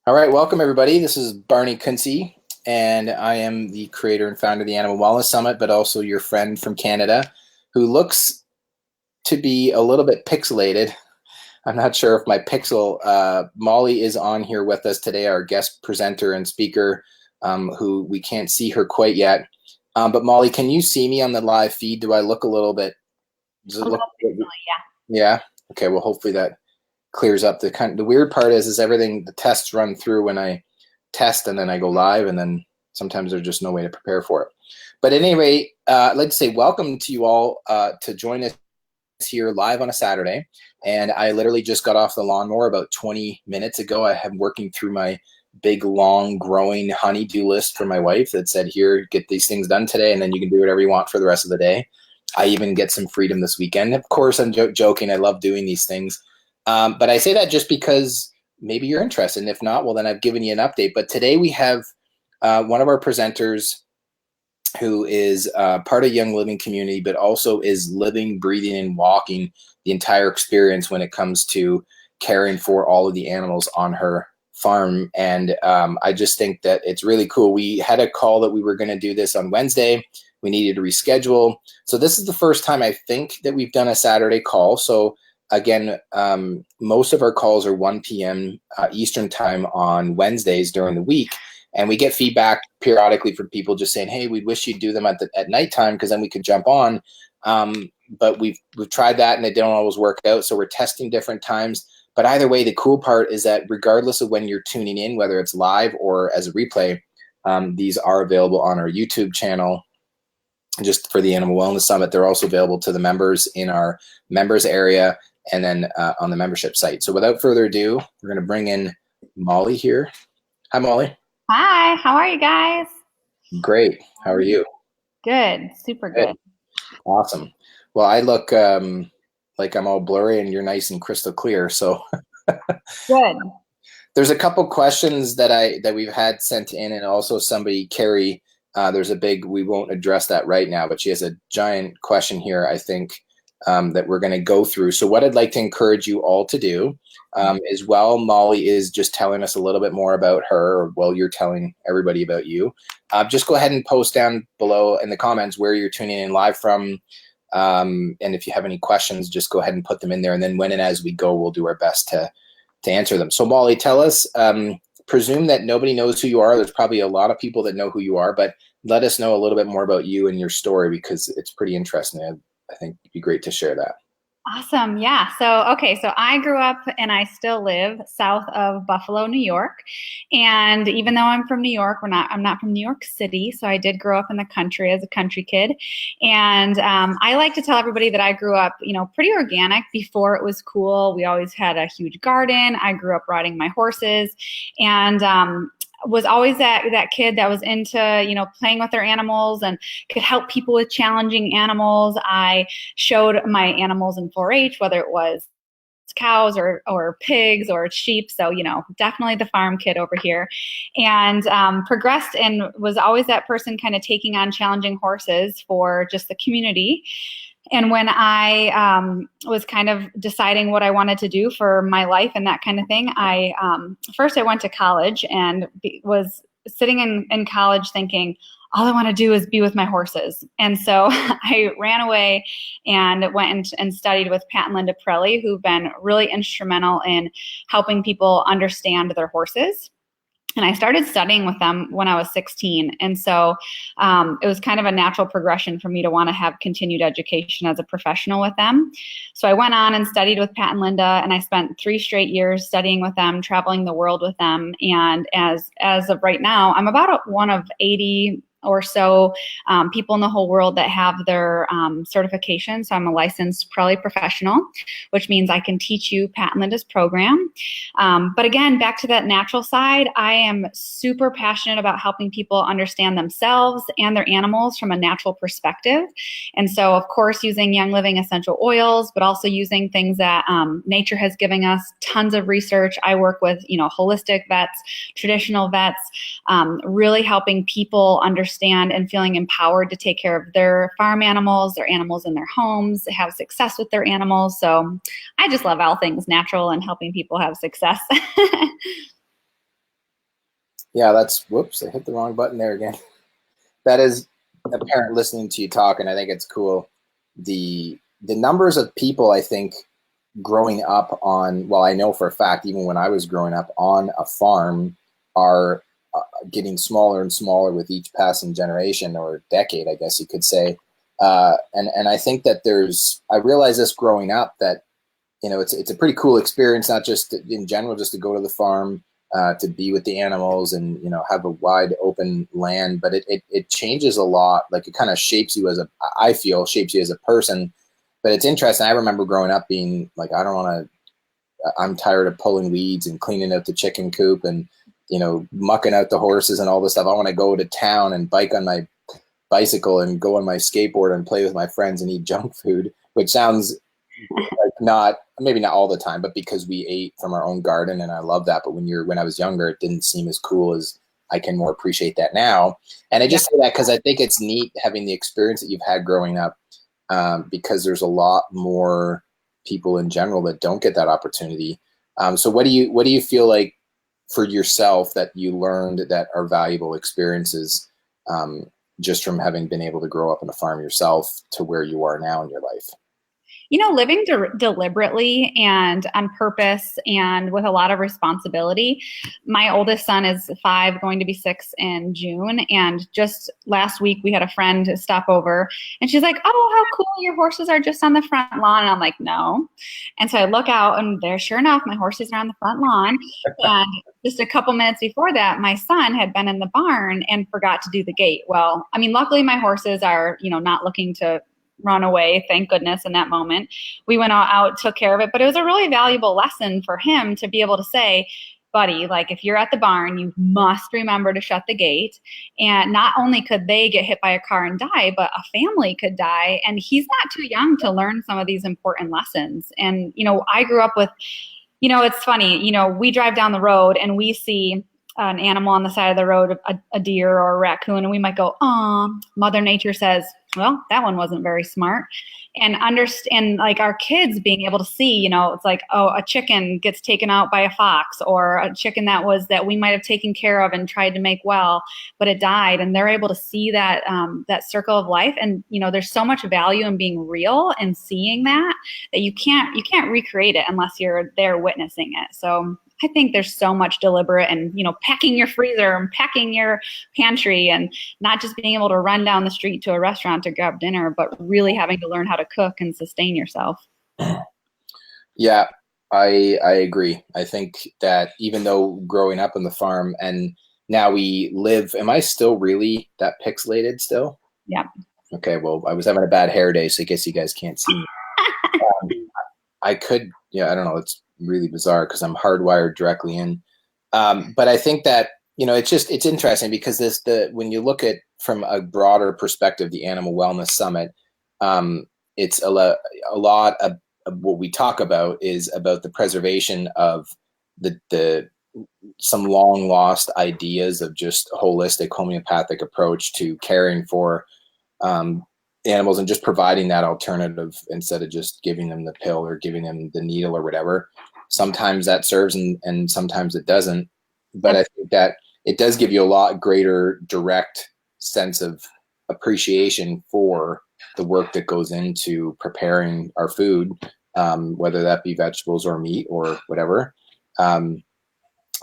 All right, welcome everybody. This is Barney Kunze, and I am the creator and founder of the Animal Wellness Summit, but also your friend from Canada who looks to be a little bit pixelated. I'm not sure if my pixel, Mollie is on here with us today, our guest presenter and speaker, who we can't see her quite yet. But Mollie, can you see me on the live feed? Do I look a little bit? Does it look? Yeah. Yeah. Okay. Well, hopefully that clears up. The weird part is everything, the tests run through when I test and then I go live, and then sometimes there's just no way to prepare for it. But at any rate, I'd like to say welcome to you all to join us here live on a Saturday. And I literally just got off the lawnmower about 20 minutes ago. I am working through my big, long, growing honey-do list for my wife that said, here, get these things done today, and then you can do whatever you want for the rest of the day. I even get some freedom this weekend. Of course, I'm joking. I love doing these things. But I say that just because maybe you're interested. And if not, well, then I've given you an update. But today we have one of our presenters who is part of Young Living community, but also is living, breathing, and walking the entire experience when it comes to caring for all of the animals on her farm. And I just think that it's really cool. We had a call that we were going to do this on Wednesday. We needed to reschedule. So this is the first time I think that we've done a Saturday call. So again, most of our calls are 1 p.m. Eastern time on Wednesdays during the week. And we get feedback periodically from people just saying, hey, we wish you'd do them at nighttime because then we could jump on. But we've tried that and it don't always work out. So we're testing different times. But either way, the cool part is that regardless of when you're tuning in, whether it's live or as a replay, these are available on our YouTube channel. Just for the Animal Wellness Summit, they're also available to the members in our members area and then on the membership site. So without further ado, we're going to bring in Mollie here. Hi, Mollie. Hi, how are you guys? Great. How are you? Good, super good. Awesome. Well, I look like I'm all blurry and you're nice and crystal clear. So Good. There's a couple questions that we've had sent in, and also somebody, Carrie, there's a big, we won't address that right now, but she has a giant question here, I think, that we're going to go through. So what I'd like to encourage you all to do is, while Mollie is just telling us a little bit more about her, or while you're telling everybody about you, just go ahead and post down below in the comments where you're tuning in live from. And if you have any questions, just go ahead and put them in there. And then when and as we go, we'll do our best to answer them. So Mollie, tell us, presume that nobody knows who you are. There's probably a lot of people that know who you are, but let us know a little bit more about you and your story, because it's pretty interesting. I think it'd be great to share that. Awesome. Yeah. So I grew up and I still live south of Buffalo, New York. And even though I'm from New York, I'm not from New York City. So I did grow up in the country as a country kid. And I like to tell everybody that I grew up, pretty organic before it was cool. We always had a huge garden. I grew up riding my horses, and was always that kid that was into, playing with their animals and could help people with challenging animals. I showed my animals in 4-H, whether it was cows or pigs or sheep. So, definitely the farm kid over here, and progressed and was always that person kind of taking on challenging horses for just the community. And when I was kind of deciding what I wanted to do for my life and that kind of thing, first I went to college and was sitting in college thinking, all I want to do is be with my horses. And so I ran away and went and studied with Pat and Linda Pirelli, who've been really instrumental in helping people understand their horses. And I started studying with them when I was 16. And so it was kind of a natural progression for me to want to have continued education as a professional with them. So I went on and studied with Pat and Linda, and I spent 3 straight years studying with them, traveling the world with them. And as of right now, I'm about one of 80 or so people in the whole world that have their certification. So I'm a licensed Pirelli professional, which means I can teach you Pat and Linda's program. But again, back to that natural side, I am super passionate about helping people understand themselves and their animals from a natural perspective. And so, of course, using Young Living essential oils, but also using things that nature has given us tons of research. I work with, holistic vets, traditional vets, really helping people understand and feeling empowered to take care of their farm animals, their animals in their homes, have success with their animals. So I just love all things natural and helping people have success. Yeah, that's, whoops, I hit the wrong button there again. That is apparent listening to you talk, and I think it's cool. The numbers of people, I think, growing up on, well, I know for a fact, even when I was growing up on a farm, are getting smaller and smaller with each passing generation or decade, I guess you could say. And I think that I realized this growing up, that, you know, it's a pretty cool experience, not just in general, just to go to the farm, to be with the animals and, you know, have a wide open land, but it changes a lot. Like, it kind of shapes you I feel shapes you as a person. But it's interesting. I remember growing up being like, I'm tired of pulling weeds and cleaning out the chicken coop and, you know, mucking out the horses and all this stuff. I want to go to town and bike on my bicycle and go on my skateboard and play with my friends and eat junk food, which sounds like maybe not all the time, but because we ate from our own garden, and I love that. But when I was younger, it didn't seem as cool as I can more appreciate that now. And I just say that because I think it's neat having the experience that you've had growing up, because there's a lot more people in general that don't get that opportunity. So what do you feel like for yourself that you learned that are valuable experiences, just from having been able to grow up on a farm yourself to where you are now in your life? You know, living deliberately and on purpose and with a lot of responsibility. My oldest son is 5, going to be 6 in June. And just last week we had a friend stop over and she's like, "Oh, how cool, your horses are just on the front lawn." And I'm like, "No." And so I look out and there, sure enough, my horses are on the front lawn. And just a couple minutes before that, my son had been in the barn and forgot to do the gate. Well, I mean, luckily my horses are, you know, not looking to run away, thank goodness, in that moment. We went out, took care of it, but it was a really valuable lesson for him to be able to say, "Buddy, like, if you're at the barn, you must remember to shut the gate." And not only could they get hit by a car and die, but a family could die. And he's not too young to learn some of these important lessons. And, you know, I grew up with, you know, it's funny, you know, we drive down the road and we see an animal on the side of the road, a deer or a raccoon, and we might go, "Aw." Mother Nature says, "Well, that one wasn't very smart." And understand, like, our kids being able to see, you know, it's like, oh, a chicken gets taken out by a fox, or a chicken that we might have taken care of and tried to make well, but it died, and they're able to see that that circle of life. And, you know, there's so much value in being real and seeing that you can't recreate it unless you're there witnessing it. So I think there's so much deliberate and, you know, packing your freezer and packing your pantry and not just being able to run down the street to a restaurant to grab dinner, but really having to learn how to cook and sustain yourself. Yeah, I agree. I think that even though growing up on the farm and now we live, am I still really that pixelated still? Yeah. Okay, well, I was having a bad hair day, so I guess you guys can't see me. I could, yeah, I don't know. It's really bizarre because I'm hardwired directly in. But I think that, you know, it's interesting because when you look at from a broader perspective, the Animal Wellness Summit, it's a lot of what we talk about is about the preservation of some long lost ideas of just holistic homeopathic approach to caring for animals and just providing that alternative instead of just giving them the pill or giving them the needle or whatever. Sometimes that serves and sometimes it doesn't. But I think that it does give you a lot greater direct sense of appreciation for the work that goes into preparing our food, whether that be vegetables or meat or whatever. So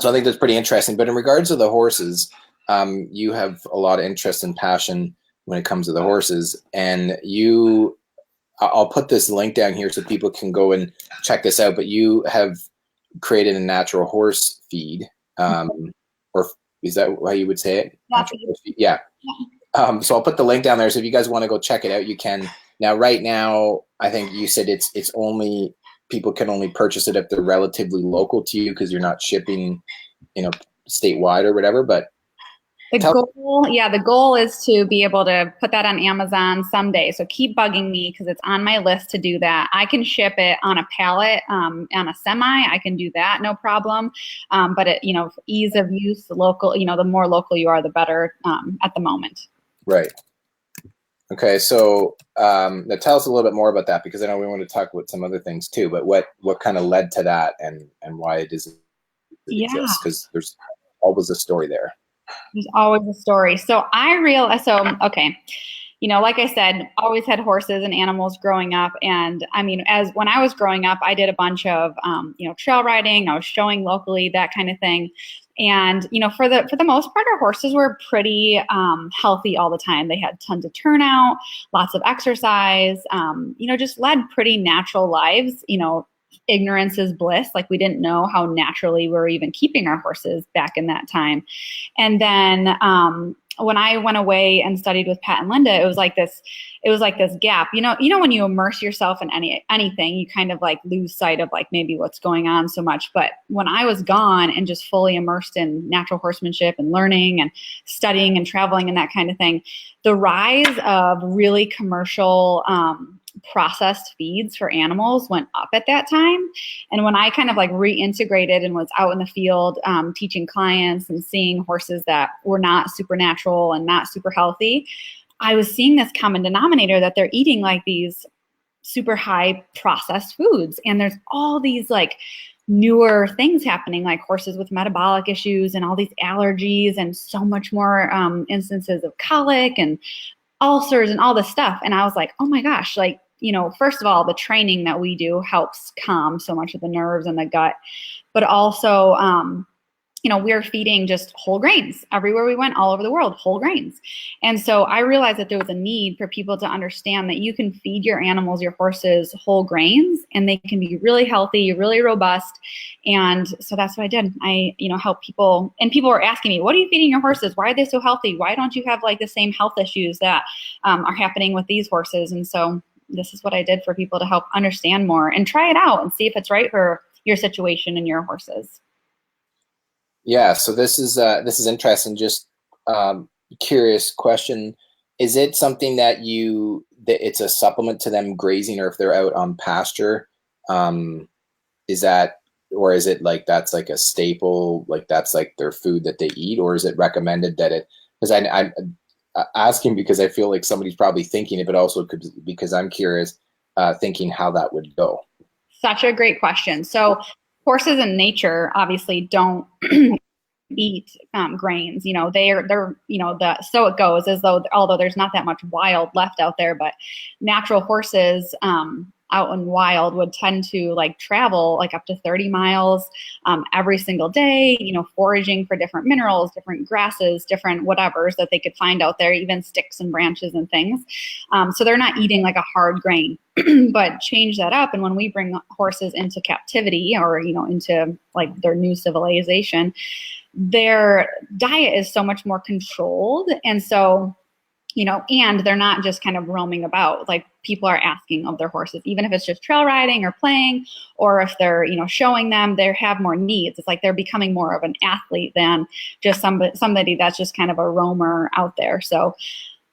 I think that's pretty interesting. But in regards to the horses, you have a lot of interest and passion when it comes to the horses. And I'll put this link down here so people can go and check this out. But you have created a natural horse feed, or is that how you would say it? Natural horse feed? Yeah. So I'll put the link down there. So if you guys want to go check it out, you can. Now, right now, I think you said it's only people can only purchase it if they're relatively local to you because you're not shipping, you know, statewide or whatever. But the goal is to be able to put that on Amazon someday. So keep bugging me because it's on my list to do that. I can ship it on a pallet, on a semi. I can do that, no problem. But it, you know, ease of use, local. You know, the more local you are, the better at the moment. Right. Okay. So now tell us a little bit more about that because I know we want to talk about some other things too. But what kind of led to that and why it doesn't exist? Because there's always a story there. There's always a story. So I realized, okay, like I said, always had horses and animals growing up. And I mean, as when I was growing up, I did a bunch of, trail riding. I was showing locally, that kind of thing. And, for the most part, our horses were pretty healthy all the time. They had tons of turnout, lots of exercise, just led pretty natural lives. Ignorance is bliss. Like, we didn't know how naturally we were even keeping our horses back in that time. And then when I went away and studied with Pat and Linda, it was like this gap. When you immerse yourself in anything, you kind of like lose sight of like maybe what's going on so much. But when I was gone and just fully immersed in natural horsemanship and learning and studying and traveling and that kind of thing, the rise of really commercial processed feeds for animals went up at that time. And when I kind of like reintegrated and was out in the field teaching clients and seeing horses that were not supernatural and not super healthy, I was seeing this common denominator that they're eating like these super high processed foods. And there's all these like newer things happening, like horses with metabolic issues and all these allergies and so much more instances of colic and ulcers and all this stuff. And I was like, oh my gosh, like, first of all, the training that we do helps calm so much of the nerves and the gut, but also, we're feeding just whole grains everywhere we went, all over the world, whole grains. And so I realized that there was a need for people to understand that you can feed your animals, your horses, whole grains, and they can be really healthy, really robust. And so that's what I did. I, help people, and people were asking me, what are you feeding your horses? Why are they so healthy? Why don't you have like the same health issues that are happening with these horses? And so this is what I did for people to help understand more and try it out and see if it's right for your situation and your horses. Yeah, so this is interesting. Just curious question: is it something that it's a supplement to them grazing, or if they're out on pasture? Is that, or is it like that's like a staple, like that's like their food that they eat, or is it recommended that it? Because I'm asking because I feel like somebody's probably thinking it, but also because I'm curious, thinking how that would go. Such a great question. So horses in nature obviously don't eat grains. They're so it goes, as though, although there's not that much wild left out there, but natural horses out in wild would tend to like travel like up to 30 miles every single day, foraging for different minerals, different grasses, different whatevers that they could find out there, even sticks and branches and things. So they're not eating like a hard grain. But change that up, and when we bring horses into captivity or into like their new civilization, their diet is so much more controlled. And so, and they're not just kind of roaming about. Like, people are asking of their horses, even if it's just trail riding or playing, or if they're, showing them, they have more needs. It's like they're becoming more of an athlete than just somebody that's just kind of a roamer out there. So,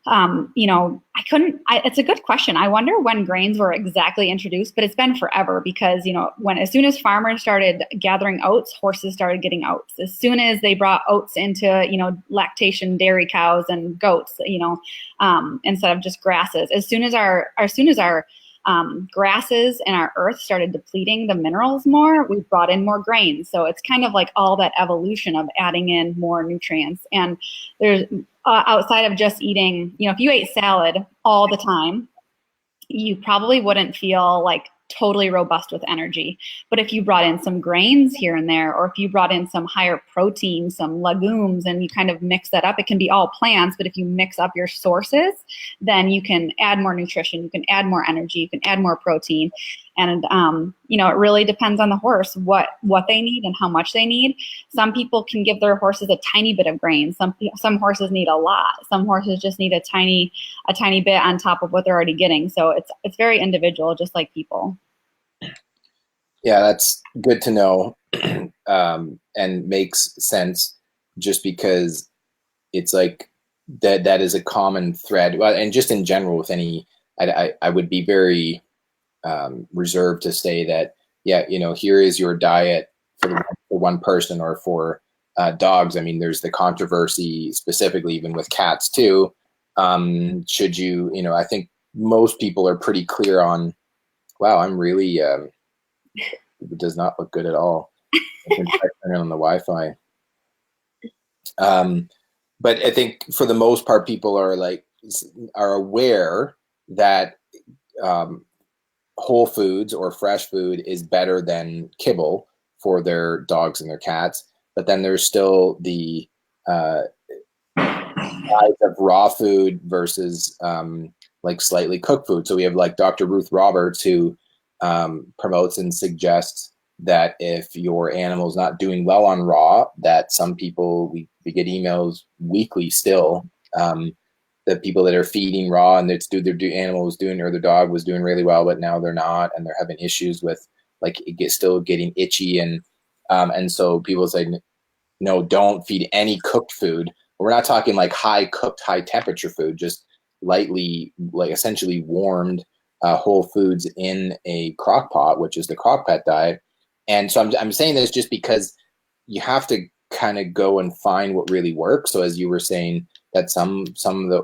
it's a good question. I wonder when grains were exactly introduced, but it's been forever because, as soon as farmers started gathering oats, horses started getting oats. As soon as they brought oats into, lactation dairy cows and goats, instead of just grasses, as soon as our grasses and our earth started depleting the minerals more, we brought in more grains. So it's kind of like all that evolution of adding in more nutrients. And there's outside of just eating, if you ate salad all the time, you probably wouldn't feel like totally robust with energy. But if you brought in some grains here and there, or if you brought in some higher protein, some legumes, and you kind of mix that up, it can be all plants, but if you mix up your sources, then you can add more nutrition, you can add more energy, you can add more protein. And, it really depends on the horse, what they need and how much they need. Some people can give their horses a tiny bit of grain. Some horses need a lot. Some horses just need a tiny bit on top of what they're already getting. So it's very individual, just like people. Yeah, that's good to know, and makes sense, just because it's like that is a common thread. Well, and just in general with any, I would be very reserved to say that, yeah, here is your diet for one person, or for dogs. I mean, there's the controversy specifically even with cats too. Should you, I think most people are pretty clear on, wow, I'm really, it does not look good at all. I can turn on the Wi-Fi. but I think for the most part, people are aware that whole foods or fresh food is better than kibble for their dogs and their cats. But then there's still the sides of raw food versus like slightly cooked food. So we have like Dr. Ruth Roberts, who promotes and suggests that if your animal is not doing well on raw, that some people, we get emails weekly still, the people that are feeding raw and their animal was doing, or their dog was doing really well, but now they're not, and they're having issues with like still getting itchy, and so people say, no, don't feed any cooked food. We're not talking like high cooked, high temperature food, just lightly, like essentially warmed whole foods in a crock pot, which is the crock pot diet. And so I'm saying this just because you have to kind of go and find what really works. So as you were saying, that some of the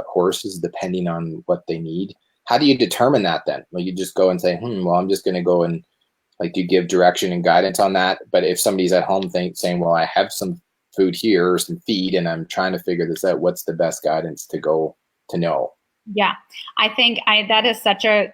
horses, depending on what they need, how do you determine that then? Well, you just go and say, well, I'm just going to go and like, do you give direction and guidance on that? But if somebody's at home saying, well, I have some food here or some feed, and I'm trying to figure this out, what's the best guidance to go to know? Yeah, I think that is such a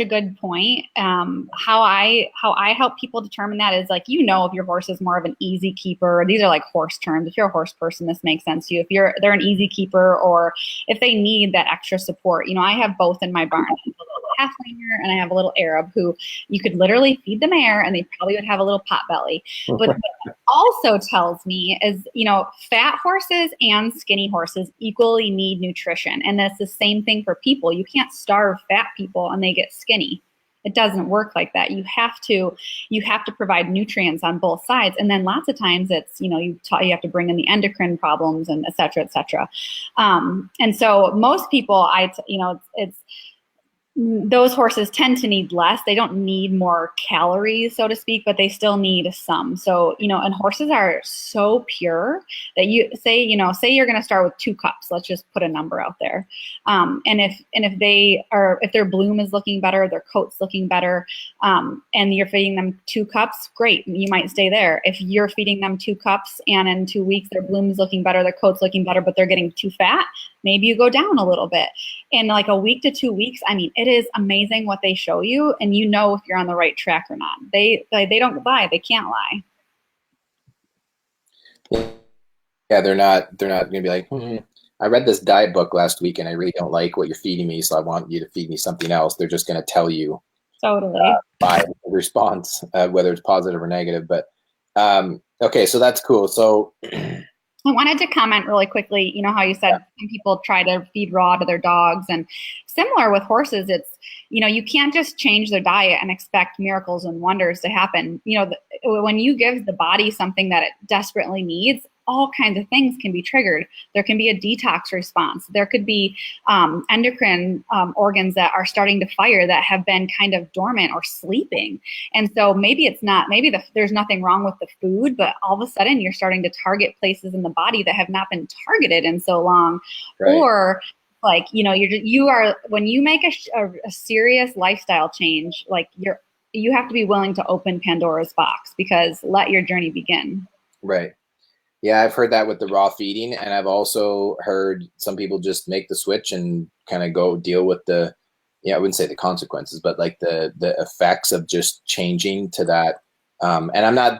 good point. How I help people determine that is like, if your horse is more of an easy keeper. These are like horse terms. If you're a horse person, this makes sense to you. If they're an easy keeper, or if they need that extra support. I have both in my barn. I have a little Halflanger and I have a little Arab who you could literally feed them air and they probably would have a little pot belly. But what it also tells me is, fat horses and skinny horses equally need nutrition. And that's the same thing for people. You can't starve fat people and they get skinny. It doesn't work like that. You have to provide nutrients on both sides. And then lots of times it's, you have to bring in the endocrine problems and et cetera, et cetera. And so most people, it's those horses tend to need less. They don't need more calories, so to speak, but they still need some. So, and horses are so pure that you say you're going to start with 2 cups. Let's just put a number out there. And if their bloom is looking better, their coat's looking better, and you're feeding them 2 cups, great. You might stay there. If you're feeding them 2 cups and in 2 weeks, their bloom is looking better, their coat's looking better, but they're getting too fat, maybe you go down a little bit. In like a week to 2 weeks, it is amazing what they show you, and if you're on the right track or not. They don't lie. They can't lie. Yeah, they're not going to be like, I read this diet book last week and I really don't like what you're feeding me, so I want you to feed me something else. They're just going to tell you totally by response, whether it's positive or negative. But okay, so that's cool. So I wanted to comment really quickly, how you said some people try to feed raw to their dogs, and similar with horses, it's, you can't just change their diet and expect miracles and wonders to happen. When you give the body something that it desperately needs, all kinds of things can be triggered. There can be a detox response. There could be endocrine organs that are starting to fire that have been kind of dormant or sleeping. And so maybe there's nothing wrong with the food, but all of a sudden you're starting to target places in the body that have not been targeted in so long. Right. Or like, you are when you make a serious lifestyle change, like you have to be willing to open Pandora's box, because let your journey begin. Right. Yeah, I've heard that with the raw feeding, and I've also heard some people just make the switch and kind of go deal with I wouldn't say the consequences, but like the effects of just changing to that. And I'm not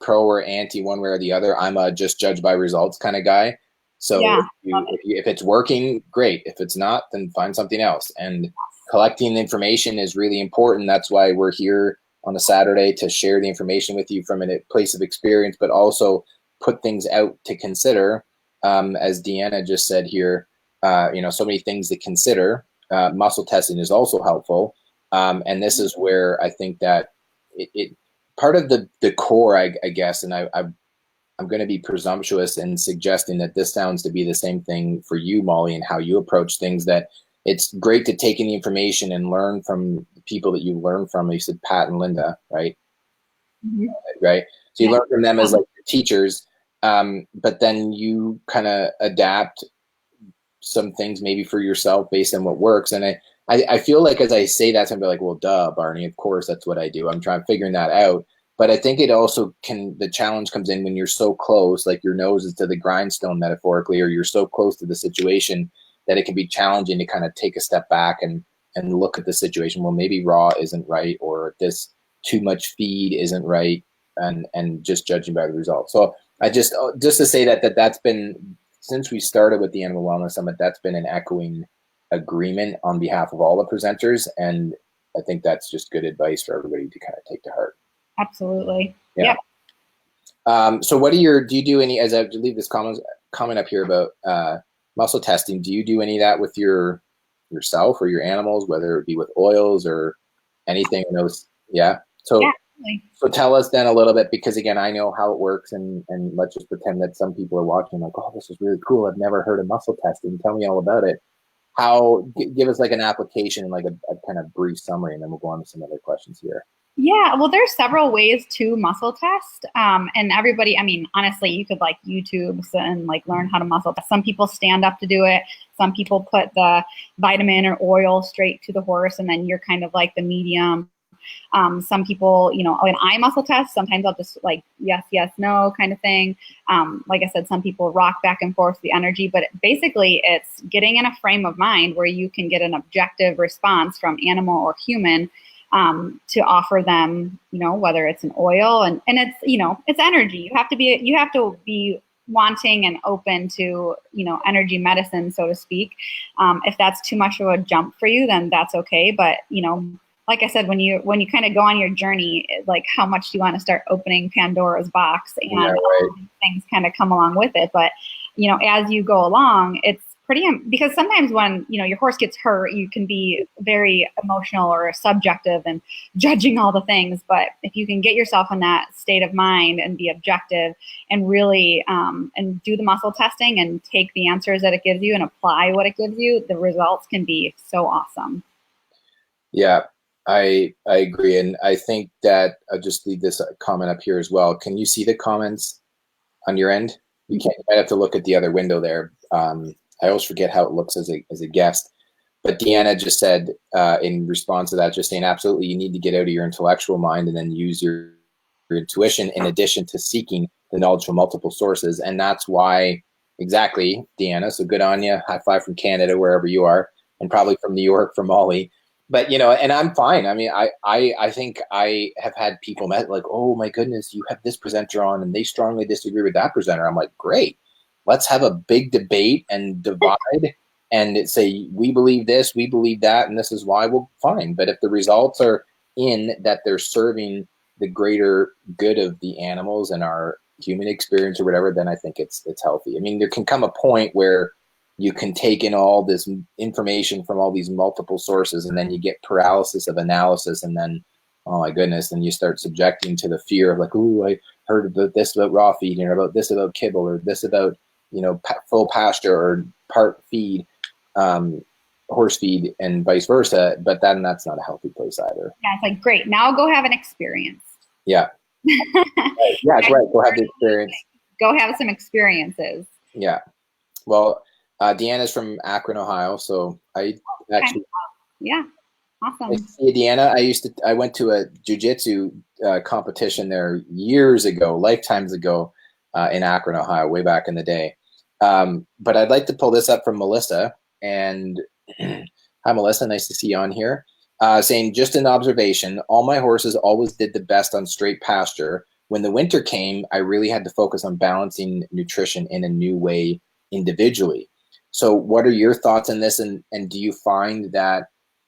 pro or anti one way or the other. I'm a just judge by results kind of guy. So yeah, if it's working, great. If it's not, then find something else. And collecting information is really important. That's why we're here on a Saturday, to share the information with you from a place of experience, but also put things out to consider. As Deanna just said here, so many things to consider. Muscle testing is also helpful. And this is where I think that it part of the core, I guess, and I'm going to be presumptuous in suggesting that this sounds to be the same thing for you, Mollie, and how you approach things, that it's great to take in the information and learn from the people that you learn from. You said Pat and Linda, right? Mm-hmm. Right. So you learn from them as like your teachers, but then you kind of adapt some things maybe for yourself based on what works. And I feel like as I say that, I'm like, well, duh, Barney, of course, that's what I do. I'm figuring that out. But I think it also the challenge comes in when you're so close, like your nose is to the grindstone metaphorically, or you're so close to the situation that it can be challenging to kind of take a step back and look at the situation. Well, maybe raw isn't right, or this too much feed isn't right, and just judging by the results. So I just to say that's been, since we started with the Animal Wellness Summit, that's been an echoing agreement on behalf of all the presenters, and I think that's just good advice for everybody to kind of take to heart. Absolutely. Yeah. Yep. So what do you do any, as I leave this comment up here about muscle testing, do you do any of that with yourself or your animals, whether it be with oils or anything in those? Yeah. So, so tell us then a little bit, because again, I know how it works, and let's just pretend that some people are watching like, oh, this is really cool. I've never heard of muscle testing. Tell me all about it. Give us like an application, like a kind of brief summary, and then we'll go on to some other questions here. Yeah, well, there's several ways to muscle test, and everybody, I mean, honestly, you could like YouTube and like learn how to muscle test. Some people stand up to do it. Some people put the vitamin or oil straight to the horse, and then you're kind of like the medium. Some people, you know, when I muscle test, sometimes I'll just like yes, yes, no kind of thing. Like I said, some people rock back and forth the energy, but basically it's getting in a frame of mind where you can get an objective response from animal or human, to offer them, you know, whether it's an oil and it's, you know, it's energy. You have to be wanting and open to, you know, energy medicine, so to speak. If that's too much of a jump for you, then that's okay. But, you know, like I said, when you kind of go on your journey, like how much do you want to start opening Pandora's box, and all these things kind of come along with it. But, you know, as you go along, it's pretty, because sometimes when, you know, your horse gets hurt, you can be very emotional or subjective and judging all the things. But if you can get yourself in that state of mind and be objective and really and do the muscle testing and take the answers that it gives you and apply what it gives you, the results can be so awesome. Yeah, I agree. And I think that I'll just leave this comment up here as well. Can you see the comments on your end? You can't. You might have to look at the other window there. I always forget how it looks as a guest. But Deanna just said in response to that, just saying, absolutely, you need to get out of your intellectual mind and then use your intuition in addition to seeking the knowledge from multiple sources. And that's why, exactly, Deanna, so good on you. High five from Canada, wherever you are, and probably from New York, from Mollie. But, you know, and I'm fine. I mean, I think I have had people like, oh, my goodness, you have this presenter on and they strongly disagree with that presenter. I'm like, great. Let's have a big debate and divide and say, we believe this, we believe that, and this is why. We'll fine. But if the results are in that they're serving the greater good of the animals and our human experience or whatever, then I think it's healthy. I mean, there can come a point where you can take in all this information from all these multiple sources, and then you get paralysis of analysis, and then, oh my goodness, then you start subjecting to the fear of like, ooh, I heard about this about raw feed, or about this about kibble, or this about, you know, full pasture or part feed, horse feed, and vice versa. But then that's not a healthy place either. Yeah, it's like, great, now go have an experience. Yeah. Right. Yeah, that's right. Go have the experience. Go have some experiences. Yeah. Well, Deanna's from Akron, Ohio, so I actually. Yeah. Awesome. I see Deanna. I went to a jiu-jitsu competition there years ago, lifetimes ago, in Akron, Ohio, way back in the day. But I'd like to pull this up from Melissa. And hi, Melissa. Nice to see you on here. Saying, just an observation, all my horses always did the best on straight pasture. When the winter came, I really had to focus on balancing nutrition in a new way individually. So what are your thoughts on this? And do you find that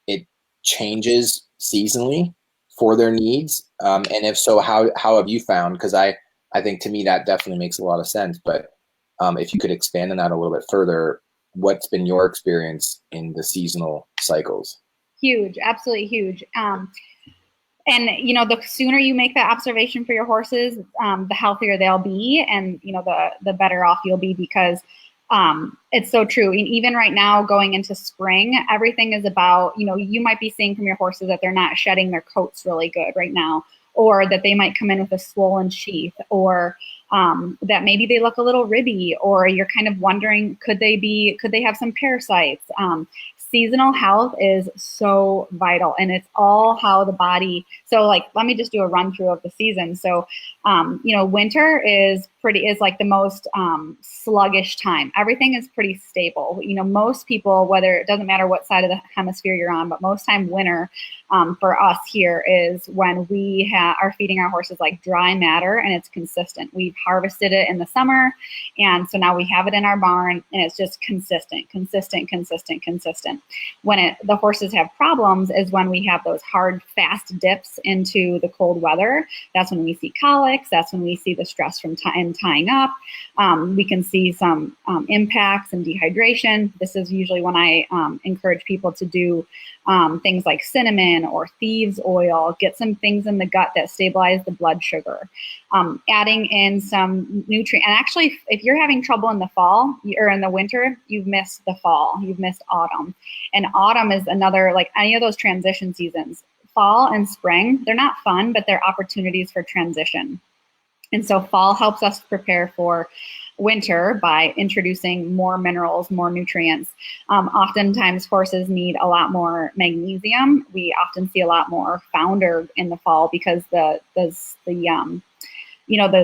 it changes seasonally for their needs? And if so, how have you found? Because I think to me that definitely makes a lot of sense. But if you could expand on that a little bit further, what's been your experience in the seasonal cycles? Huge, absolutely huge. And, you know, the sooner you make that observation for your horses, the healthier they'll be, and, you know, the better off you'll be, because it's so true. Even right now, going into spring, everything is about, you know, you might be seeing from your horses that they're not shedding their coats really good right now, or that they might come in with a swollen sheath, or that maybe they look a little ribby, or you're kind of wondering, could they have some parasites? seasonal health is so vital, and it's all how the body, so like, let me just do a run through of the season. So, winter is like the most sluggish time. Everything is pretty stable. Most people, whether, it doesn't matter what side of the hemisphere you're on, but most time winter for us here is when we are feeding our horses like dry matter, and it's consistent. We've harvested it in the summer, and so now we have it in our barn, and it's just consistent. When the horses have problems is when we have those hard, fast dips into the cold weather. That's when we see colics. That's when we see the stress from tying up. We can see some impacts and dehydration. This is usually when I encourage people to do things like cinnamon or thieves oil, get some things in the gut that stabilize the blood sugar. Adding in some nutrient, and actually, if you're having trouble in the fall or in the winter, you've missed the fall, you've missed autumn. And autumn is another, like any of those transition seasons. Fall and spring, they're not fun, but they're opportunities for transition. And so fall helps us prepare for winter by introducing more minerals, more nutrients. Oftentimes horses need a lot more magnesium. We often see a lot more founder in the fall because the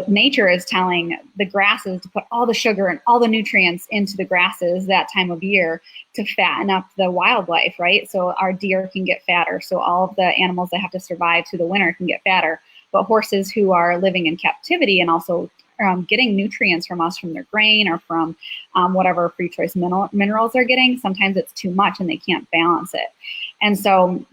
nature is telling the grasses to put all the sugar and all the nutrients into the grasses that time of year to fatten up the wildlife, right? So our deer can get fatter. So all of the animals that have to survive through the winter can get fatter. But horses who are living in captivity and also getting nutrients from us from their grain or from whatever free choice minerals they're getting, sometimes it's too much and they can't balance it. And so,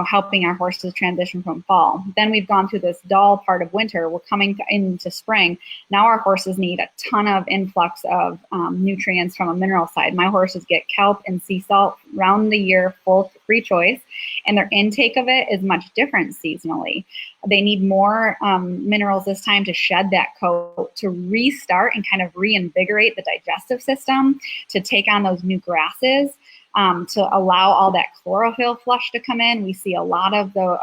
helping our horses transition from fall. Then we've gone through this dull part of winter. We're coming into spring. Now our horses need a ton of influx of nutrients from a mineral side. My horses get kelp and sea salt round the year, full free choice, and their intake of it is much different seasonally. They need more minerals this time to shed that coat, to restart and kind of reinvigorate the digestive system, to take on those new grasses. To allow all that chlorophyll flush to come in. We see a lot of the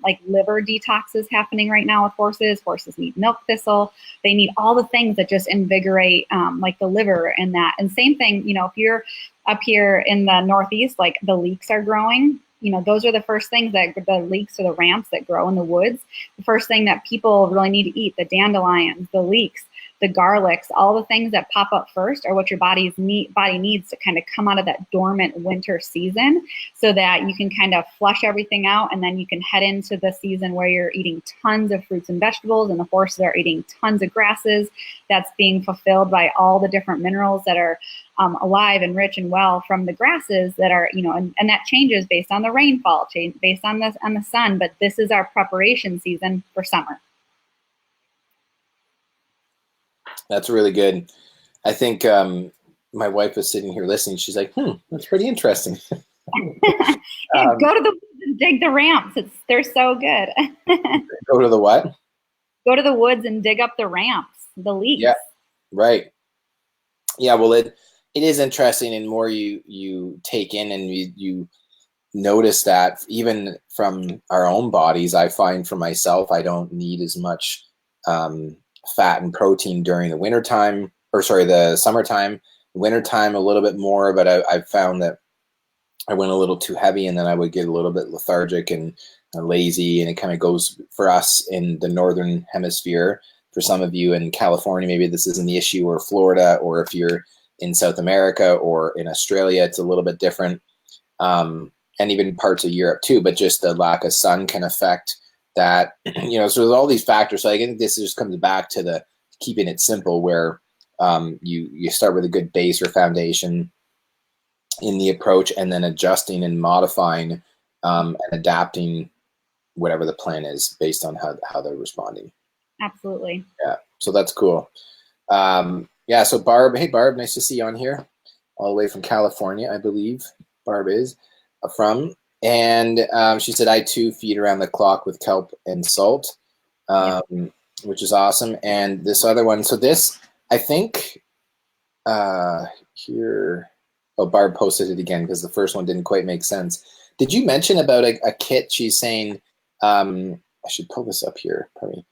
like liver detoxes happening right now with horses. Horses need milk thistle. They need all the things that just invigorate like the liver and that. And same thing, if you're up here in the Northeast, like the leeks are growing. Those are the first things that the leeks or the ramps that grow in the woods. The first thing that people really need to eat, the dandelions, the leeks, the garlics, all the things that pop up first are what your body needs to kind of come out of that dormant winter season so that you can kind of flush everything out, and then you can head into the season where you're eating tons of fruits and vegetables and the horses are eating tons of grasses. That's being fulfilled by all the different minerals that are alive and rich and well from the grasses that are, and that changes based on the rainfall, based on the sun, but this is our preparation season for summer. That's really good. I think my wife was sitting here listening. She's like, that's pretty interesting. Go to the woods and dig the ramps. They're so good. Go to the what? Go to the woods and dig up the ramps, the leeks. Yeah, right. Yeah, well, it is interesting, and more you take in and you notice that even from our own bodies, I find for myself, I don't need as much fat and protein during the wintertime, the summertime. Wintertime a little bit more, but I found that I went a little too heavy, and then I would get a little bit lethargic and lazy, and it kind of goes for us in the northern hemisphere. For some of you in California, maybe this isn't the issue, or Florida, or if you're in South America or in Australia, it's a little bit different, and even parts of Europe too, but just the lack of sun can affect that, so there's all these factors. So I think this just comes back to the keeping it simple, where you start with a good base or foundation in the approach, and then adjusting and modifying and adapting whatever the plan is based on how they're responding. Absolutely. Yeah, so that's cool. Yeah, so Barb, hey Barb, nice to see you on here, all the way from California, I believe Barb is from. And she said, I too feed around the clock with kelp and salt, which is awesome. And this other one, so this, I think, here, Barb posted it again because the first one didn't quite make sense. Did you mention about a kit? She's saying, I should pull this up here, probably.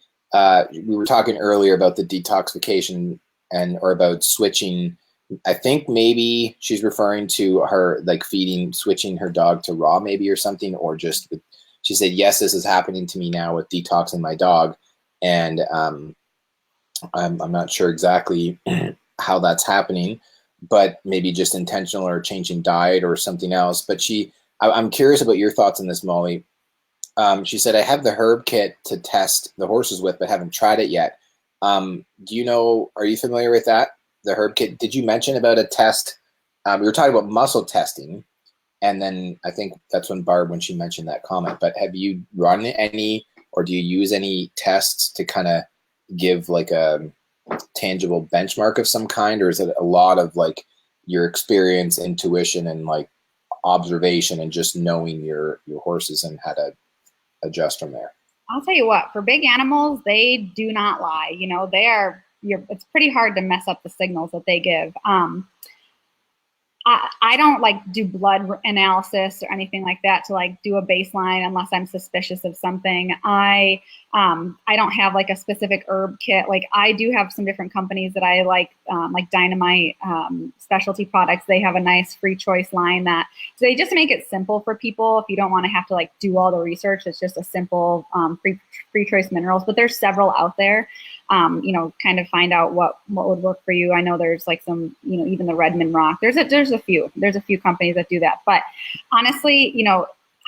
We were talking earlier about the detoxification or about switching I think maybe she's referring to her like switching her dog to raw maybe or something, or just she said, yes, this is happening to me now with detoxing my dog. And I'm not sure exactly how that's happening, but maybe just intentional or changing diet or something else. But I'm curious about your thoughts on this, Molly. She said, I have the herb kit to test the horses with, but haven't tried it yet. Do you know, are you familiar with that? The herb kit? Did you mention about a test? We were talking about muscle testing. And then I think that's when she mentioned that comment, but have you run any, or do you use any tests to kind of give like a tangible benchmark of some kind? Or is it a lot of like your experience, intuition, and like observation and just knowing your horses and how to adjust from there? I'll tell you what, for big animals, they do not lie. You know, it's pretty hard to mess up the signals that they give. I don't like do blood analysis or anything like that to like do a baseline unless I'm suspicious of something. I don't have like a specific herb kit. Like I do have some different companies that I like Dynamite specialty products. They have a nice free choice line so they just make it simple for people. If you don't want to have to like do all the research, it's just a simple free choice minerals. But there's several out there. Kind of find out what would work for you. I know there's like some, even the Redmond Rock. There's a few companies that do that. But honestly,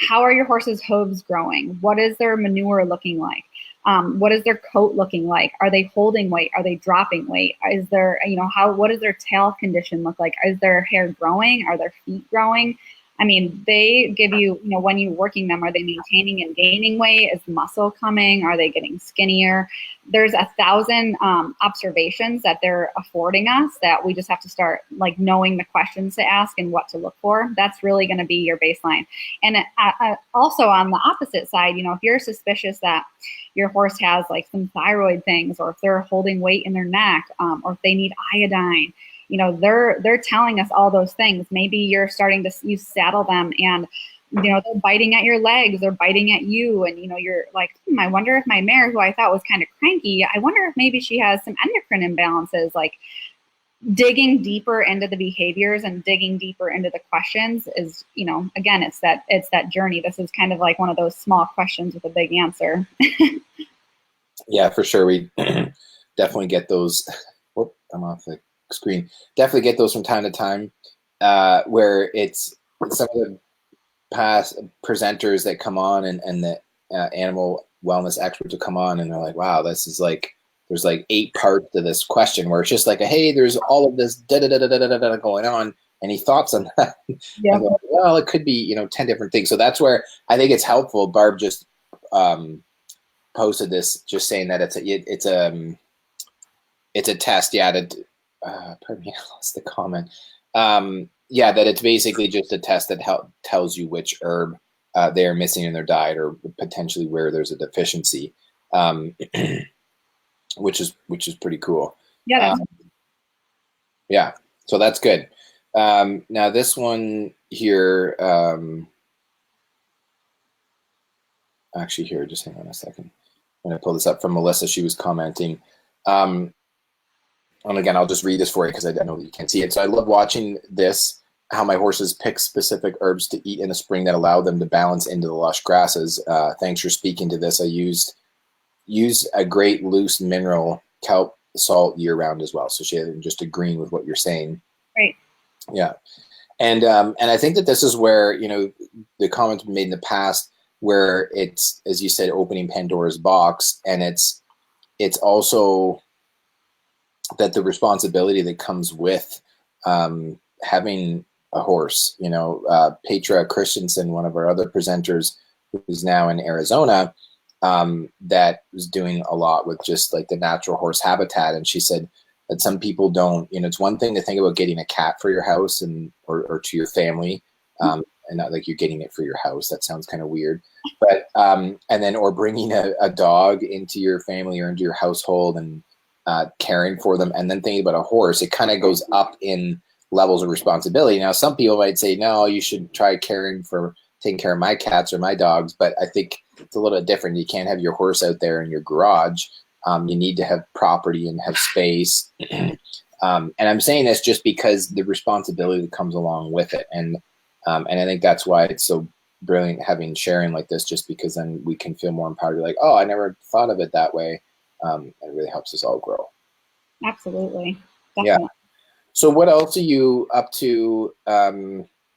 how are your horses' hooves growing? What is their manure looking like? What is their coat looking like? Are they holding weight? Are they dropping weight? Is there, what does their tail condition look like? Is their hair growing? Are their feet growing? I mean, they give you, when you're working them, are they maintaining and gaining weight? Is muscle coming? Are they getting skinnier? There's 1,000 observations that they're affording us that we just have to start like knowing the questions to ask and what to look for. That's really going to be your baseline. And also on the opposite side, if you're suspicious that your horse has like some thyroid things, or if they're holding weight in their neck, or if they need iodine, they're telling us all those things. Maybe you're starting to saddle them and, they're biting at your legs, they're biting at you. And, you're like, I wonder if my mare, who I thought was kind of cranky, I wonder if maybe she has some endocrine imbalances. Like digging deeper into the behaviors and digging deeper into the questions is, again, it's that journey. This is kind of like one of those small questions with a big answer. Yeah, for sure. We definitely get those. Whoop, I'm off the screen. Definitely get those from time to time, where it's some of the past presenters that come on and the animal wellness experts will come on and they're like, wow, this is like, there's like 8 parts to this question where it's just like, hey, there's all of this going on. Any thoughts on that? Yeah. Like, well, it could be, 10 different things. So that's where I think it's helpful. Barb just posted this, just saying that it's a test. Yeah. Pardon me, I lost the comment. Yeah, that it's basically just a test that tells you which herb they are missing in their diet, or potentially where there's a deficiency, which is pretty cool. Yeah. Yeah, so that's good. Now this one here, actually here, just hang on a second. I'm going to pull this up from Melissa. She was commenting. And again, I'll just read this for you because I know that you can't see it. So I love watching this, how my horses pick specific herbs to eat in the spring that allow them to balance into the lush grasses. Thanks for speaking to this. I use a great loose mineral kelp salt year round as well. So she just agreeing with what you're saying. Right. Yeah. And I think that this is where, the comments made in the past, where it's, as you said, opening Pandora's box, and it's also that the responsibility that comes with having a horse. Petra Christensen, one of our other presenters, who's now in Arizona, that was doing a lot with just like the natural horse habitat, and she said that some people don't. It's one thing to think about getting a cat for your house or to your family, and not like you're getting it for your house. That sounds kind of weird, but and then or bringing a dog into your family or into your household and caring for them, and then thinking about a horse. It kind of goes up in levels of responsibility. Now, some people might say, no, you should try taking care of my cats or my dogs, but I think it's a little bit different. You can't have your horse out there in your garage. You need to have property and have space. And I'm saying this just because the responsibility that comes along with it. And I think that's why it's so brilliant having sharing like this, just because then we can feel more empowered. Like, oh, I never thought of it that way. It really helps us all grow. Absolutely. Yeah. Definitely. So what else are you up to?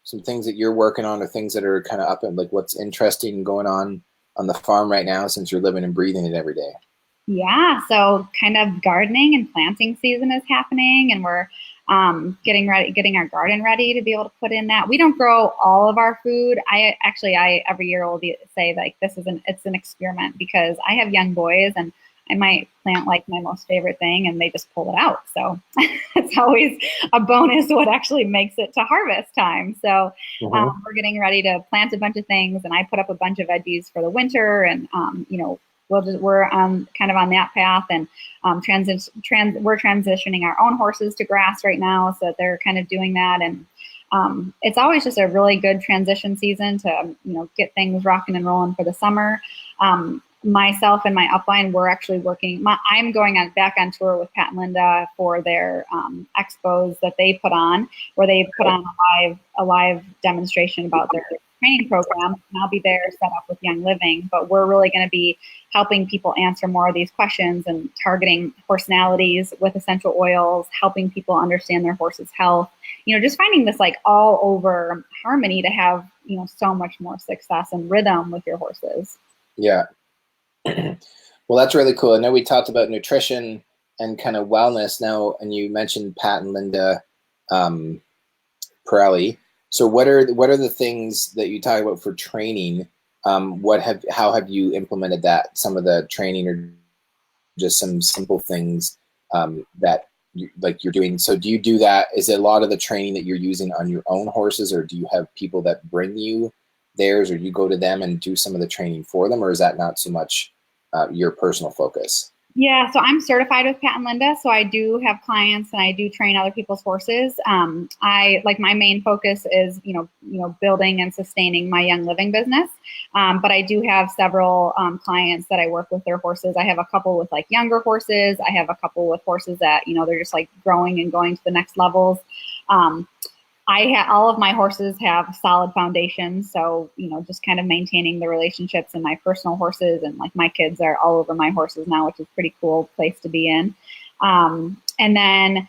Some things that you're working on, or things that are kind of up, and like what's interesting going on the farm right now, since you're living and breathing it every day? Yeah, so kind of gardening and planting season is happening, and we're getting our garden ready to be able to put in that. We don't grow all of our food. I every year will say like it's an experiment, because I have young boys and I might plant like my most favorite thing and they just pull it out. So it's always a bonus what actually makes it to harvest time. So we're getting ready to plant a bunch of things, and I put up a bunch of veggies for the winter, and we're kind of on that path, and we're transitioning our own horses to grass right now, so that they're kind of doing that. And it's always just a really good transition season to get things rocking and rolling for the summer. Myself and my upline, we're actually working. I'm going back on tour with Pat and Linda for their expos that they put on, where they put on a live demonstration about their training program. And I'll be there set up with Young Living, but we're really going to be helping people answer more of these questions and targeting personalities with essential oils, helping people understand their horse's health. Just finding this like all over harmony to have so much more success and rhythm with your horses. Yeah. Well, that's really cool. I know we talked about nutrition and kind of wellness now, and you mentioned Pat and Linda Pirelli. So what are the things that you talk about for training? How have you implemented that? Some of the training, or just some simple things that you're doing. So do you do that? Is it a lot of the training that you're using on your own horses, or do you have people that bring you theirs, or you go to them and do some of the training for them, or is that not so much your personal focus? Yeah, so I'm certified with Pat and Linda, so I do have clients and I do train other people's horses. My main focus is building and sustaining my Young Living business, but I do have several clients that I work with their horses. I have a couple with like younger horses. I have a couple with horses that they're just like growing and going to the next levels. All of my horses have solid foundations, so just kind of maintaining the relationships in my personal horses, and like my kids are all over my horses now, which is a pretty cool place to be in. And then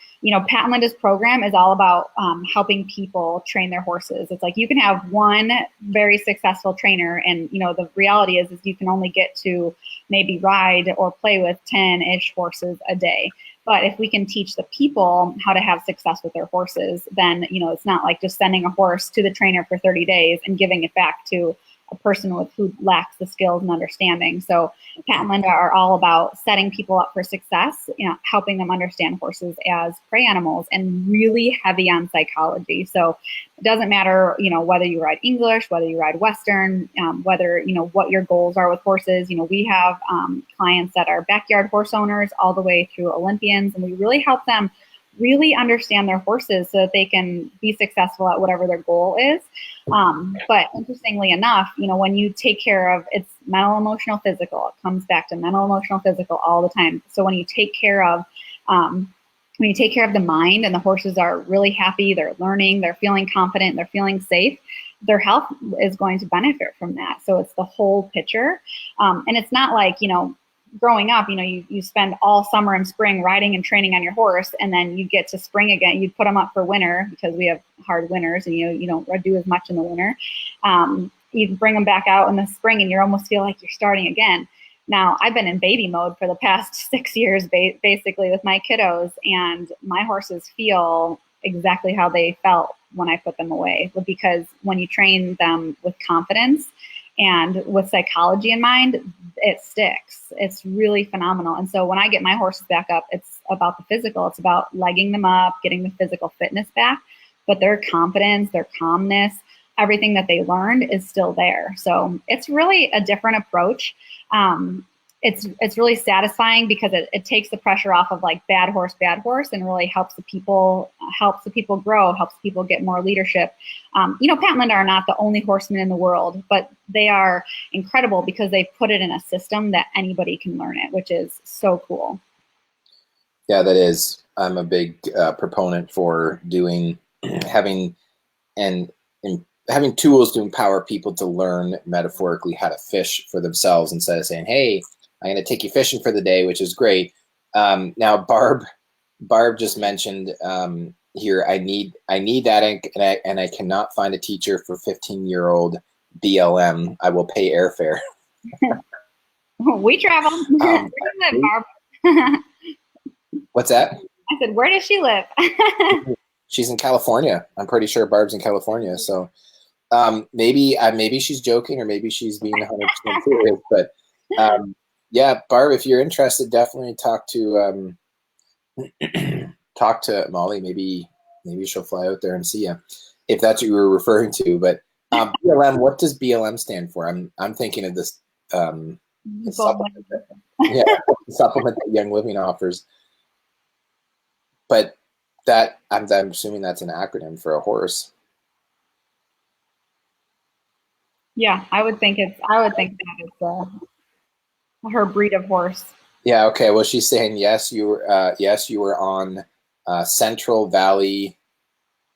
Pat and Linda's program is all about helping people train their horses. It's like you can have one very successful trainer, and the reality is you can only get to maybe ride or play with 10-ish horses a day. But if we can teach the people how to have success with their horses, then, it's not like just sending a horse to the trainer for 30 days and giving it back to a person who lacks the skills and understanding. So Pat and Linda are all about setting people up for success, helping them understand horses as prey animals, and really heavy on psychology. So it doesn't matter, whether you ride English, whether you ride Western, whether, what your goals are with horses. We have clients that are backyard horse owners all the way through Olympians, and we really help them really understand their horses so that they can be successful at whatever their goal is. But interestingly enough, when you take care of, it's mental, emotional, physical. It comes back to mental, emotional, physical all the time. So when you take care of the mind, and the horses are really happy, they're learning, they're feeling confident, they're feeling safe, their health is going to benefit from that. So it's the whole picture. And it's not like, growing up, you spend all summer and spring riding and training on your horse, and then you get to spring again. You put them up for winter, because we have hard winters, and you don't do as much in the winter. You bring them back out in the spring, and you almost feel like you're starting again. Now, I've been in baby mode for the past 6 years, basically, with my kiddos, and my horses feel exactly how they felt when I put them away. Because when you train them with confidence and with psychology in mind, it sticks. It's really phenomenal. And so when I get my horses back up, it's about the physical. It's about legging them up, getting the physical fitness back, but their confidence, their calmness, everything that they learned is still there. So it's really a different approach. It's really satisfying, because it takes the pressure off of like bad horse, and really helps the people grow, helps people get more leadership. Pat and Linda are not the only horsemen in the world, but they are incredible because they put it in a system that anybody can learn it, which is so cool. Yeah, that is. I'm a big proponent for doing having and having tools to empower people to learn metaphorically how to fish for themselves instead of saying, "Hey, I'm going to take you fishing for the day," which is great. Now, Barb just mentioned here. I need that, and I cannot find a teacher for 15-year-old BLM. I will pay airfare. We travel. Where Um, do you live, Barb? what's that? I said, where does she live? She's in California. I'm pretty sure Barb's in California. So maybe she's joking, or maybe she's being 100% serious. But yeah, Barb, if you're interested, definitely talk to Molly. Maybe she'll fly out there and see you, if that's what you were referring to. But BLM, what does BLM stand for? I'm thinking of this supplement. Yeah, supplement that Young Living offers. But that I'm assuming that's an acronym for a horse. Yeah, I would think that it's her breed of horse. Yeah. Okay. Well, she's saying yes. You were on Central Valley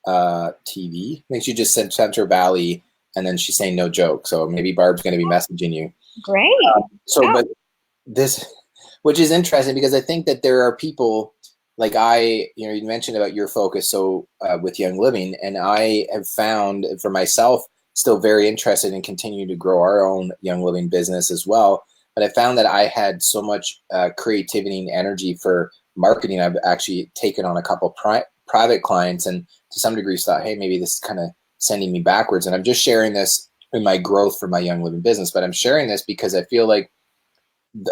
TV. I think she just said Central Valley, and then she's saying no joke. So maybe Barb's going to be messaging you. Great. But this, which is interesting, because I think that there are people like you mentioned about your focus with Young Living, and I have found for myself still very interested in continuing to grow our own Young Living business as well. But I found that I had so much creativity and energy for marketing. I've actually taken on a couple private clients, and to some degree thought, hey, maybe this is kind of sending me backwards. And I'm just sharing this in my growth for my Young Living business. But I'm sharing this because I feel like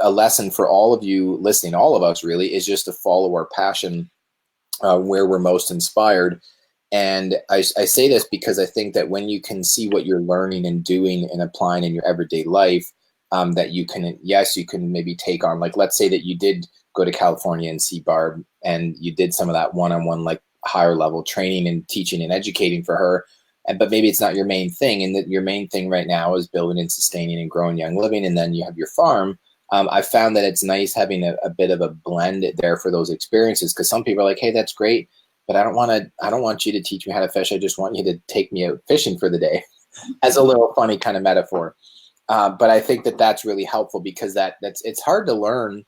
a lesson for all of you listening, all of us really, is just to follow our passion where we're most inspired. And I say this because I think that when you can see what you're learning and doing and applying in your everyday life, that you can maybe take on, like, let's say that you did go to California and see Barb, and you did some of that one-on-one, like higher level training and teaching and educating for her. But maybe it's not your main thing, and that your main thing right now is building and sustaining and growing Young Living, and then you have your farm. I found that it's nice having a bit of a blend there for those experiences, because some people are like, hey, that's great, but I don't want you to teach me how to fish. I just want you to take me out fishing for the day, as a little funny kind of metaphor. But I think that that's really helpful, because it's hard to learn.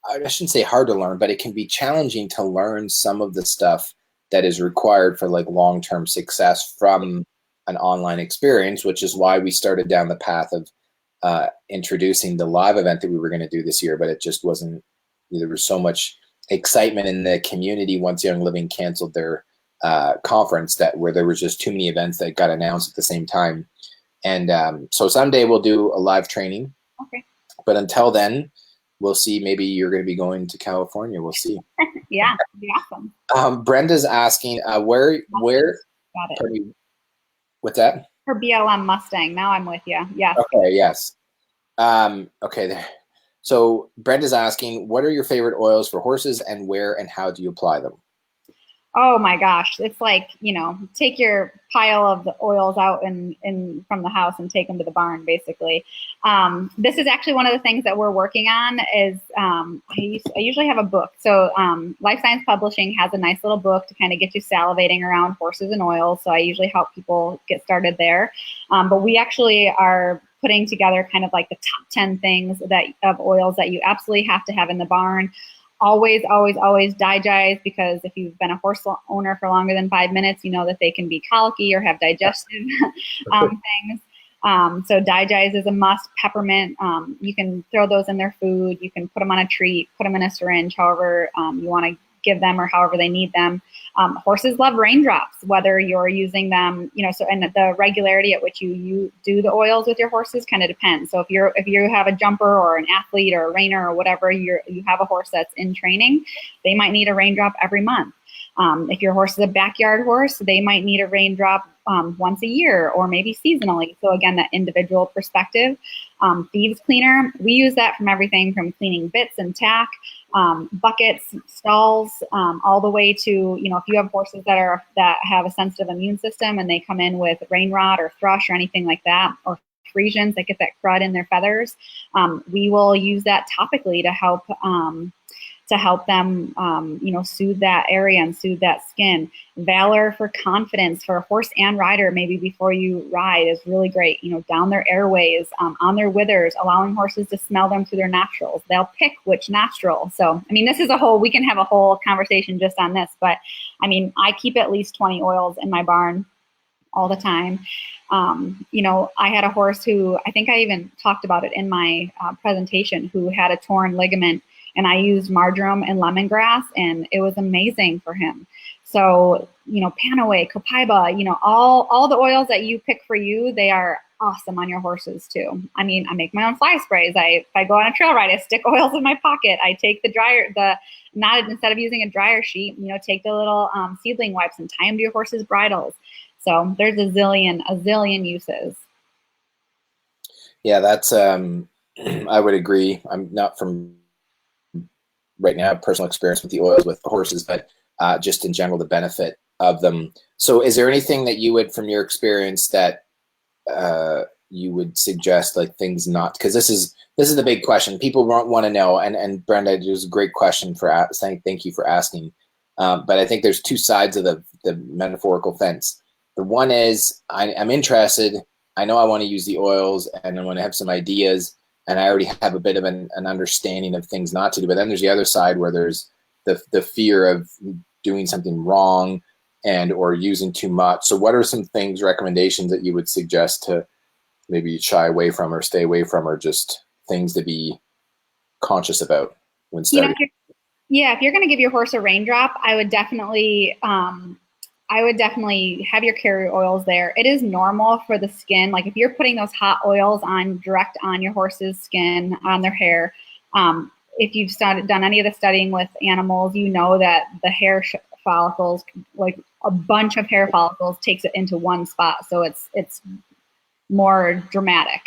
I shouldn't say hard to learn, but it can be challenging to learn some of the stuff that is required for like long-term success from an online experience, which is why we started down the path of introducing the live event that we were going to do this year. But it just wasn't, there was so much excitement in the community once Young Living canceled their conference, where there was just too many events that got announced at the same time. And so someday we'll do a live training. Okay. But until then, we'll see. Maybe you're going to be going to California. We'll see. Yeah, that'd be awesome. Brenda's asking, where? Got it. Pardon, what's that? Her BLM Mustang. Now I'm with you. Yes. Okay. Yes. Okay. There. So Brenda's asking, what are your favorite oils for horses, and where and how do you apply them? Oh my gosh, it's like, take your pile of the oils out from the house and take them to the barn, basically. This is actually one of the things that we're working on is I usually have a book. So Life Science Publishing has a nice little book to kind of get you salivating around horses and oils. So I usually help people get started there. But we actually are putting together kind of like the top 10 things of oils that you absolutely have to have in the barn. Always, always, always digize, because if you've been a horse owner for longer than 5 minutes, you know that they can be colicky or have digestive things. So digize is a must. Peppermint, you can throw those in their food. You can put them on a treat, put them in a syringe, however you want to give them or however they need them. Horses love raindrops, whether you're using them, and the regularity at which you do the oils with your horses kind of depends. So if you have a jumper or an athlete or a reiner or whatever, you have a horse that's in training, they might need a raindrop every month. If your horse is a backyard horse, they might need a raindrop once a year or maybe seasonally. So again, that individual perspective. Thieves cleaner, we use that from everything from cleaning bits and tack, buckets, stalls, all the way to, if you have horses that have a sensitive immune system and they come in with rain rot or thrush or anything like that, or Frisians that get that crud in their feathers, we will use that topically to help to help them, soothe that area and soothe that skin. Valor for confidence for horse and rider, maybe before you ride, is really great. Down their airways, on their withers, allowing horses to smell them through their nostrils. They'll pick which nostril. So, this is we can have a whole conversation just on this, but I keep at least 20 oils in my barn all the time. I had a horse who, I think I even talked about it in my presentation, who had a torn ligament, and I used marjoram and lemongrass, and it was amazing for him. So, Panaway, Copaiba, all the oils that you pick for you, they are awesome on your horses too. I make my own fly sprays. If I go on a trail ride, I stick oils in my pocket. I take instead of using a dryer sheet, take the little seedling wipes and tie them to your horse's bridles. So there's a zillion uses. Yeah, that's, I would agree. I'm not from right now, personal experience with the oils with the horses, but just in general, the benefit of them. So is there anything that you would, from your experience, that you would suggest, like things not, because this is the big question people want to know, and Brenda, it was a great question for thank you for asking. But I think there's two sides of the metaphorical fence. The one is I'm interested. I know I want to use the oils, and I want to have some ideas, and I already have a bit of an understanding of things not to do. But then there's the other side where there's the fear of doing something wrong or using too much. So what are some recommendations that you would suggest to maybe shy away from or stay away from, or just things to be conscious about when studying? If you're going to give your horse a raindrop, I would definitely have your carrier oils there. It is normal for the skin. Like if you're putting those hot oils direct on your horse's skin, on their hair, if you've done any of the studying with animals, you know that the hair follicles, like a bunch of hair follicles, takes it into one spot. So it's more dramatic.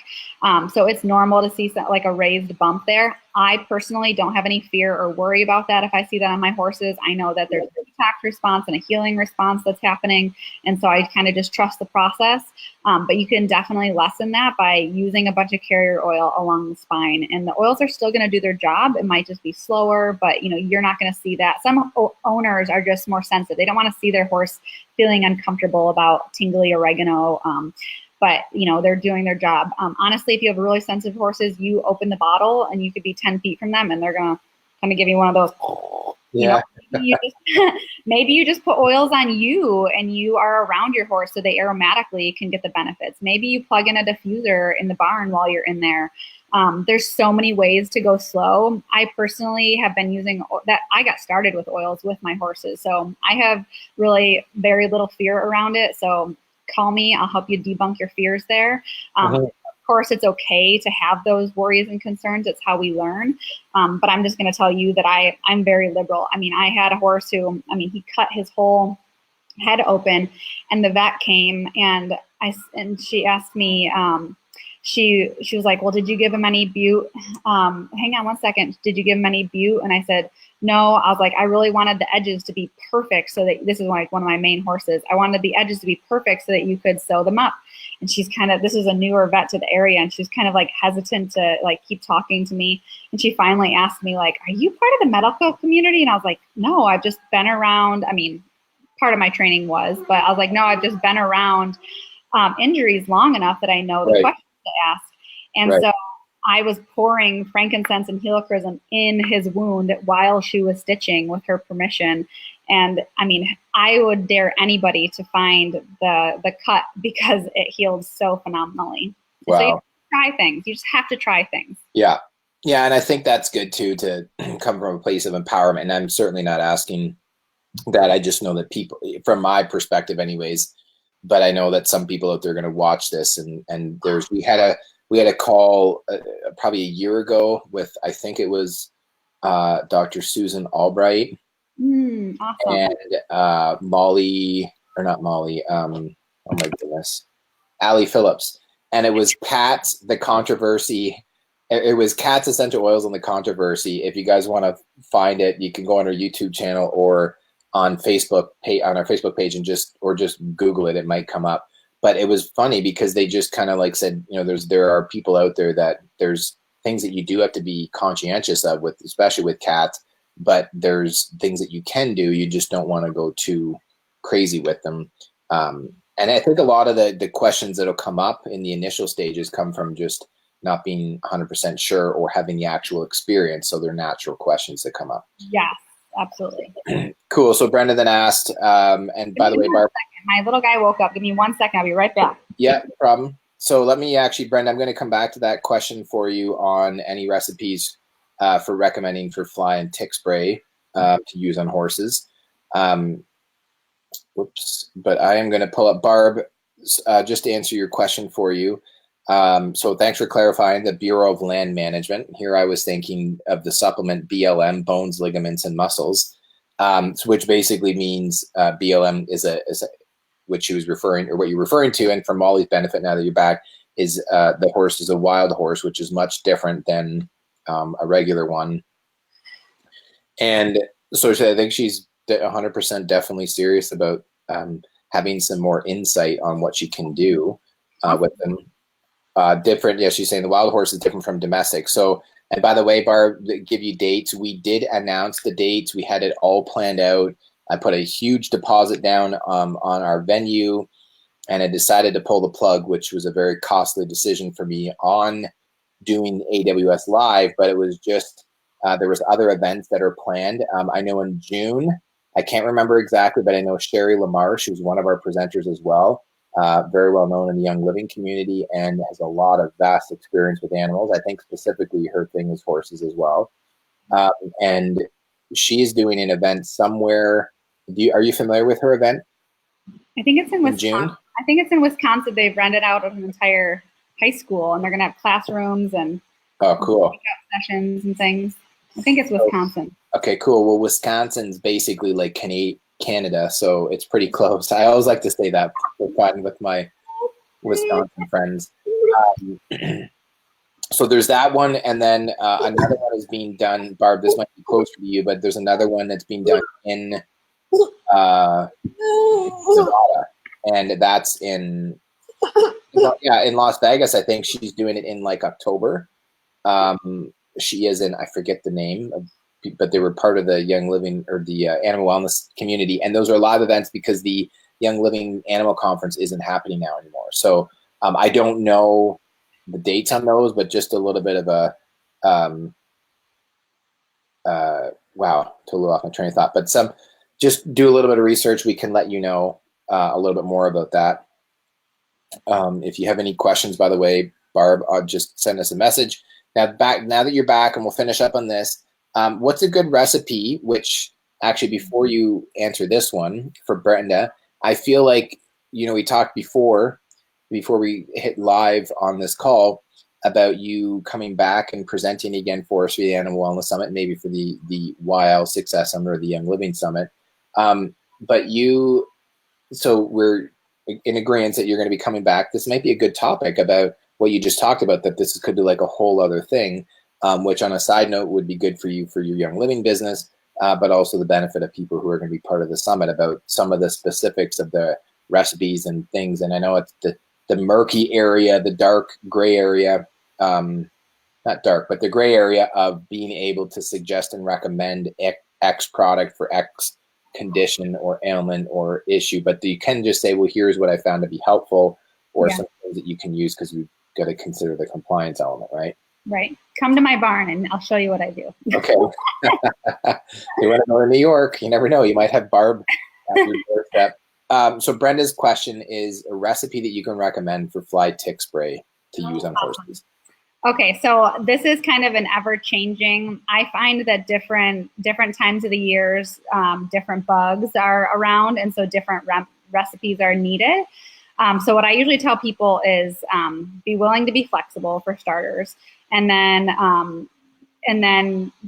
So it's normal to see like a raised bump there. I personally don't have any fear or worry about that. If I see that on my horses, I know that there's a detox response and a healing response that's happening. And so I kind of just trust the process. But you can definitely lessen that by using a bunch of carrier oil along the spine. And the oils are still going to do their job. It might just be slower, but you're not going to see that. Some owners are just more sensitive. They don't want to see their horse feeling uncomfortable about tingly oregano. But they're doing their job. Honestly, if you have really sensitive horses, you open the bottle and you could be 10 feet from them and they're gonna kind of give you one of those, maybe you just put oils on you and you are around your horse so they aromatically can get the benefits. Maybe you plug in a diffuser in the barn while you're in there. There's so many ways to go slow. I personally have been using that. I got started with oils with my horses. So I have really very little fear around it. So call me, I'll help you debunk your fears there. Of course, it's okay to have those worries and concerns. It's how we learn. But I'm just going to tell you that I'm very liberal. I had a horse who, he cut his whole head open, and the vet came and she asked me, she was like, well, did you give him any bute? Hang on one second. Did you give him any bute? And I said, no. I was like, I really wanted the edges to be perfect so that this is like one of my main horses. I wanted the edges to be perfect so that you could sew them up. And she's this is a newer vet to the area, and she's kind of like hesitant to like keep talking to me. And she finally asked me like, are you part of the medical community? And I was like, no, I've just been around. Part of my training was, but I was like, no, I've just been around injuries long enough that I know the questions to ask. And so I was pouring frankincense and helichrysum in his wound while she was stitching with her permission. And I would dare anybody to find the cut because it healed so phenomenally. Wow. So you try things. You just have to try things. Yeah. Yeah. And I think that's good too, to come from a place of empowerment. And I'm certainly not asking that. I just know that people, from my perspective anyways, but I know that some people out there are going to watch this, and we had a call probably a year ago with, I think it was Dr. Susan Albright awesome. and Molly, or not Molly, oh my goodness, Allie Phillips. And it was Kat's, the controversy. It was Kat's essential oils on the controversy. If you guys want to find it, you can go on our YouTube channel or on Facebook on our Facebook page and just Google it. It might come up. But it was funny because they just kind of like said, there are people out there that there's things that you do have to be conscientious of with, especially with cats, but there's things that you can do. You just don't want to go too crazy with them. And I think a lot of the questions that'll come up in the initial stages come from just not being 100% sure or having the actual experience. So they're natural questions that come up. Yes, absolutely. Cool. So Brenda then asked, and by the way, Barb, my little guy woke up. Give me 1 second. I'll be right back. Yeah, no problem. So let me actually, Brenda, I'm going to come back to that question for you on any recipes for recommending for fly and tick spray to use on horses. Whoops. But I am going to pull up Barb just to answer your question for you. So thanks for clarifying the Bureau of Land Management. Here I was thinking of the supplement BLM, bones, ligaments, and muscles, which basically means BLM is which she was referring, or what you're referring to, and for Mollie's benefit, now that you're back, is the horse is a wild horse, which is much different than a regular one. And so I think she's 100% definitely serious about having some more insight on what she can do with them. Different, yeah, she's saying the wild horse is different from domestic. So, and by the way, Barb, to give you dates, we did announce the dates. We had it all planned out. I put a huge deposit down on our venue, and I decided to pull the plug, which was a very costly decision for me on doing AWS Live, but it was just, there was other events that are planned. I know in June, I can't remember exactly, but I know Sherry Lamarche, who's one of our presenters as well, very well known in the Young Living community and has a lot of vast experience with animals. I think specifically her thing is horses as well. And she is doing an event somewhere. Are you familiar with her event? I think it's in Wisconsin. June? I think it's in Wisconsin. They've rented out an entire high school, and they're going to have classrooms and cool sessions and things. I think it's Wisconsin. Okay, cool. Well, Wisconsin's basically like Canada, so it's pretty close. I always like to say that for fun with my Wisconsin friends. So there's that one, and then another one is being done. Barb, this might be closer to you, but there's another one that's being done in Nevada, and that's in Las Vegas. I think she's doing it in like October. She is in, I forget the name, but they were part of the Young Living or the Animal Wellness community, and those are live events because the Young Living Animal Conference isn't happening now anymore. So I don't know the dates on those, but just a little bit of a wow, totally off my train of thought. But just do a little bit of research. We can let you know a little bit more about that. If you have any questions, by the way, Barb, just send us a message. Now that you're back, and we'll finish up on this. What's a good recipe? Which actually, before you answer this one for Brenda, I feel like we talked before we hit live on this call about you coming back and presenting again for us for the Animal Wellness Summit, maybe for the YL Success Summit or the Young Living Summit. So we're in agreement that you're going to be coming back. This might be a good topic about what you just talked about, that this could be like a whole other thing, which on a side note would be good for you for your Young Living business, but also the benefit of people who are going to be part of the summit about some of the specifics of the recipes and things. And I know it's the murky area, the dark gray area, not dark, but the gray area of being able to suggest and recommend X product for X condition or ailment or issue. But you can just say, well, here's what I found to be helpful, or some things that you can use, because you've got to consider the compliance element, right? Right. Come to my barn and I'll show you what I do. Okay. You want to go to New York? You never know. You might have Barb at your doorstep. So Brenda's question is a recipe that you can recommend for fly tick spray to use on horses. Okay, so this is kind of an ever-changing. I find that different times of the years, different bugs are around, and so different recipes are needed. So what I usually tell people is be willing to be flexible for starters, and then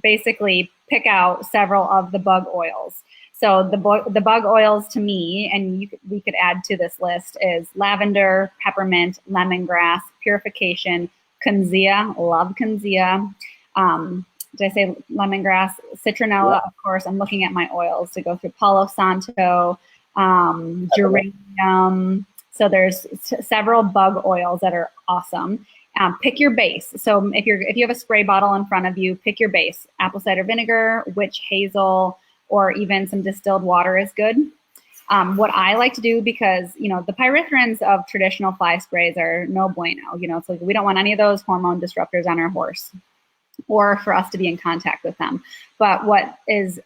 basically pick out several of the bug oils. So the bug oils to me, and we could add to this list, is lavender, peppermint, lemongrass, purification, Kunzea, love Kunzea. Did I say lemongrass? Citronella, of course. I'm looking at my oils to go through Palo Santo, geranium. So there's several bug oils that are awesome. Pick your base. So if you have a spray bottle in front of you, pick your base. Apple cider vinegar, witch hazel, or even some distilled water is good. What I like to do, because the pyrethrins of traditional fly sprays are no bueno. It's like we don't want any of those hormone disruptors on our horse, or for us to be in contact with them. But what is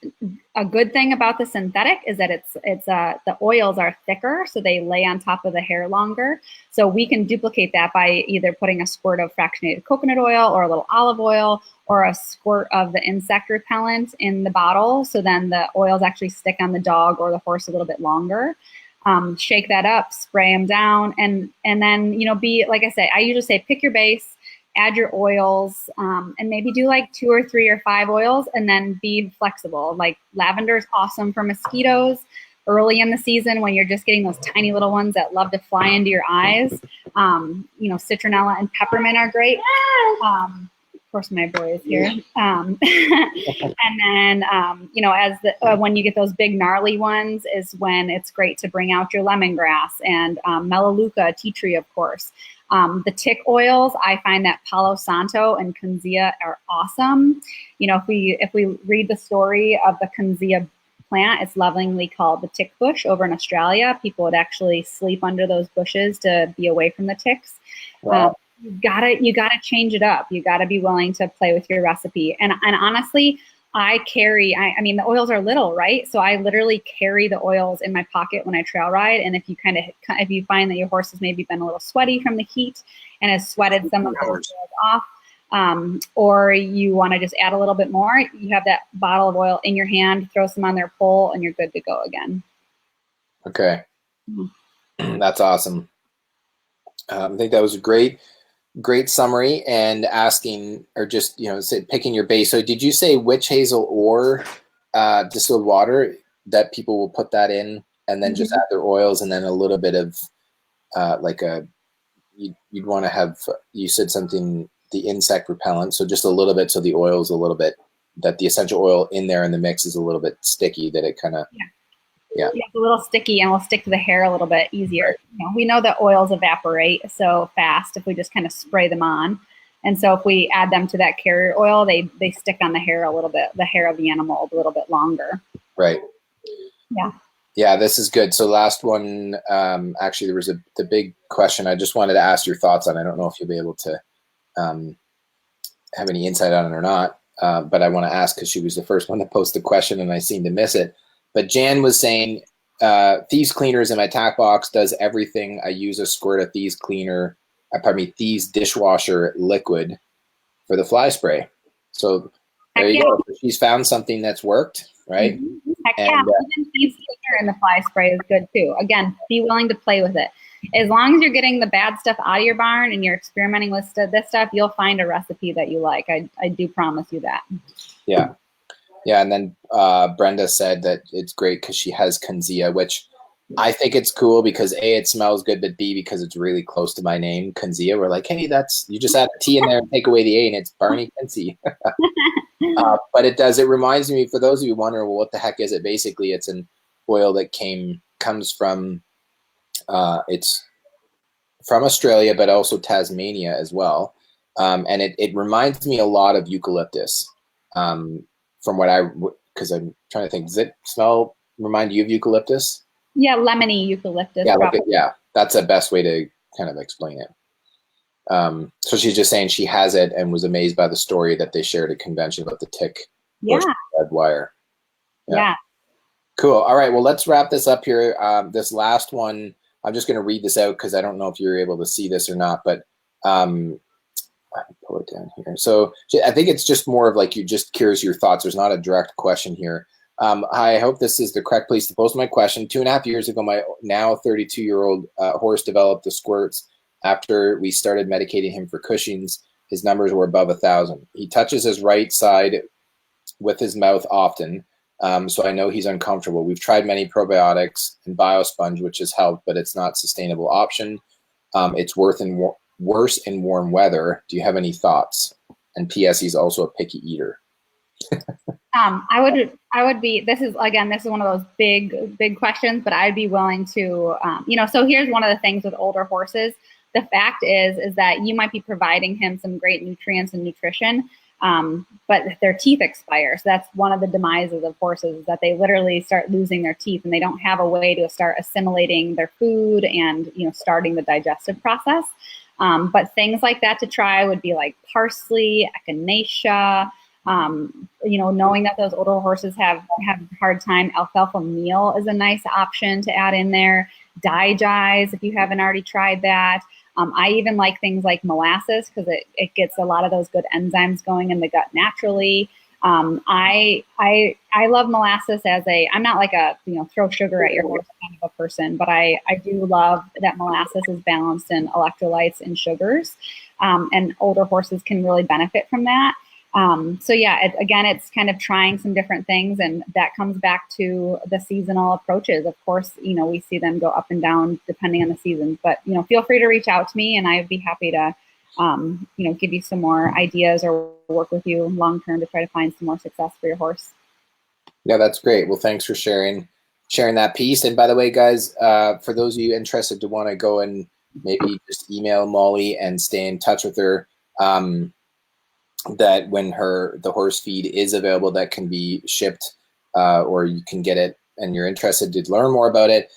a good thing about the synthetic is that the oils are thicker, so they lay on top of the hair longer. So we can duplicate that by either putting a squirt of fractionated coconut oil or a little olive oil or a squirt of the insect repellent in the bottle. So then the oils actually stick on the dog or the horse a little bit longer. Shake that up, spray them down, and then be, like I say, I usually say pick your base, add your oils, and maybe do like 2 or 3 or 5 oils, and then be flexible. Like lavender is awesome for mosquitoes early in the season when you're just getting those tiny little ones that love to fly into your eyes. Citronella and peppermint are great. Of course, my boy is here. And then, when you get those big gnarly ones is when it's great to bring out your lemongrass and melaleuca, tea tree, of course. The tick oils, I find that Palo Santo and Kunzea are awesome. If we read the story of the Kunzea plant, it's lovingly called the tick bush over in Australia. People would actually sleep under those bushes to be away from the ticks. Wow. You gotta change it up. You gotta be willing to play with your recipe. And honestly, I mean, the oils are little, right? So I literally carry the oils in my pocket when I trail ride. And if you find that your horse has maybe been a little sweaty from the heat and has sweated some of those oils off, or you want to just add a little bit more, you have that bottle of oil in your hand, throw some on their pole, and you're good to go again. Okay. That's awesome. I think that was a great summary, and asking, or just picking your base. So did you say witch hazel or distilled water, that people will put that in and then just add their oils, and then a little bit of you'd want to have, you said something, the insect repellent, so just a little bit, so the oil's a little bit, that the essential oil in there in the mix is a little bit sticky, that it kind of yeah, it's a little sticky and will stick to the hair a little bit easier. We know that oils evaporate so fast if we just kind of spray them on. And so if we add them to that carrier oil, they stick on the hair a little bit, the hair of the animal a little bit longer. Right. Yeah. Yeah, this is good. So last one, actually, there was the big question I just wanted to ask your thoughts on. I don't know if you'll be able to have any insight on it or not, but I want to ask because she was the first one to post the question and I seemed to miss it. But Jan was saying, Thieves Cleaner is in my tack box, does everything. I use a squirt of Thieves dishwasher liquid for the fly spray. So there you go. She's found something that's worked, right? Mm-hmm. Heck yeah, even Thieves Cleaner in the fly spray is good too. Again, be willing to play with it. As long as you're getting the bad stuff out of your barn and you're experimenting with this stuff, you'll find a recipe that you like. I do promise you that. Yeah. Yeah, and then Brenda said that it's great because she has Kunzea, which I think it's cool because A, it smells good, but B, because it's really close to my name, Kunzea. We're like, hey, you just add a T in there and take away the A, and it's Barney Kunzea. But it reminds me, for those of you wondering, well, what the heck is it? Basically, it's an oil that comes from, it's from Australia, but also Tasmania as well. And it reminds me a lot of eucalyptus. From what because I'm trying to think, does it remind you of eucalyptus? Yeah, lemony eucalyptus. Yeah, that's the best way to kind of explain it. So she's just saying she has it and was amazed by the story that they shared at convention about the tick red wire. Yeah. Cool. All right, well, let's wrap this up here. This last one, I'm just going to read this out because I don't know if you're able to see this or not, but I can pull it down here. So I think it's just more of like, you're just curious your thoughts. There's not a direct question here. I hope this is the correct place to post my question. 2.5 years ago, my now 32-year-old horse developed the squirts. After we started medicating him for Cushing's, his numbers were above 1,000. He touches his right side with his mouth often, so I know he's uncomfortable. We've tried many probiotics and biosponge, which has helped, but it's not a sustainable option. It's worse in warm weather. Do you have any thoughts? And P.S. He's also a picky eater. I would be, this is one of those big questions, but I'd be willing to, so here's one of the things with older horses. the fact is that you might be providing him some great nutrients and nutrition, but their teeth expire. So that's one of the demises of horses, is that they literally start losing their teeth and they don't have a way to start assimilating their food and, you know, starting the digestive process. But things like that to try would be like parsley, echinacea, you know, knowing that those older horses have a hard time, alfalfa meal is a nice option to add in there. Digize, if you haven't already tried that. I even like things like molasses because it gets a lot of those good enzymes going in the gut naturally. I love molasses as I'm not like a, you know, throw sugar at your horse kind of a person, but I do love that molasses is balanced in electrolytes and sugars, and older horses can really benefit from that. So yeah, again, it's kind of trying some different things, and that comes back to the seasonal approaches. Of course, you know, we see them go up and down depending on the seasons, but, you know, feel free to reach out to me and I'd be happy to, you know, give you some more ideas or work with you long-term to try to find some more success for your horse. Yeah, that's great. Well, thanks for sharing that piece. And by the way, guys, for those of you interested to want to go and maybe just email Mollie and stay in touch with her, that when the horse feed is available, that can be shipped, or you can get it and you're interested to learn more about it.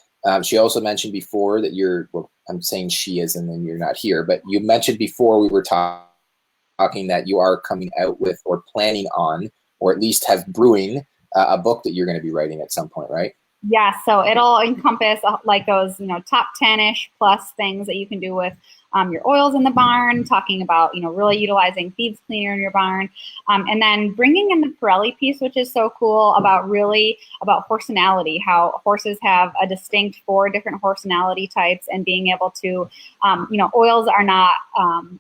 She also mentioned before that well, I'm saying she is and then you're not here, but you mentioned before we were talking that you are coming out with, or planning on, or at least have brewing a book that you're going to be writing at some point, right? Yeah, so it'll encompass like those, you know, top 10-ish plus things that you can do with your oils in the barn, talking about, you know, really utilizing feeds cleaner in your barn, and then bringing in the Pirelli piece, which is so cool, about horsenality, how horses have a distinct 4 different horsenality types, and being able to, you know, oils are not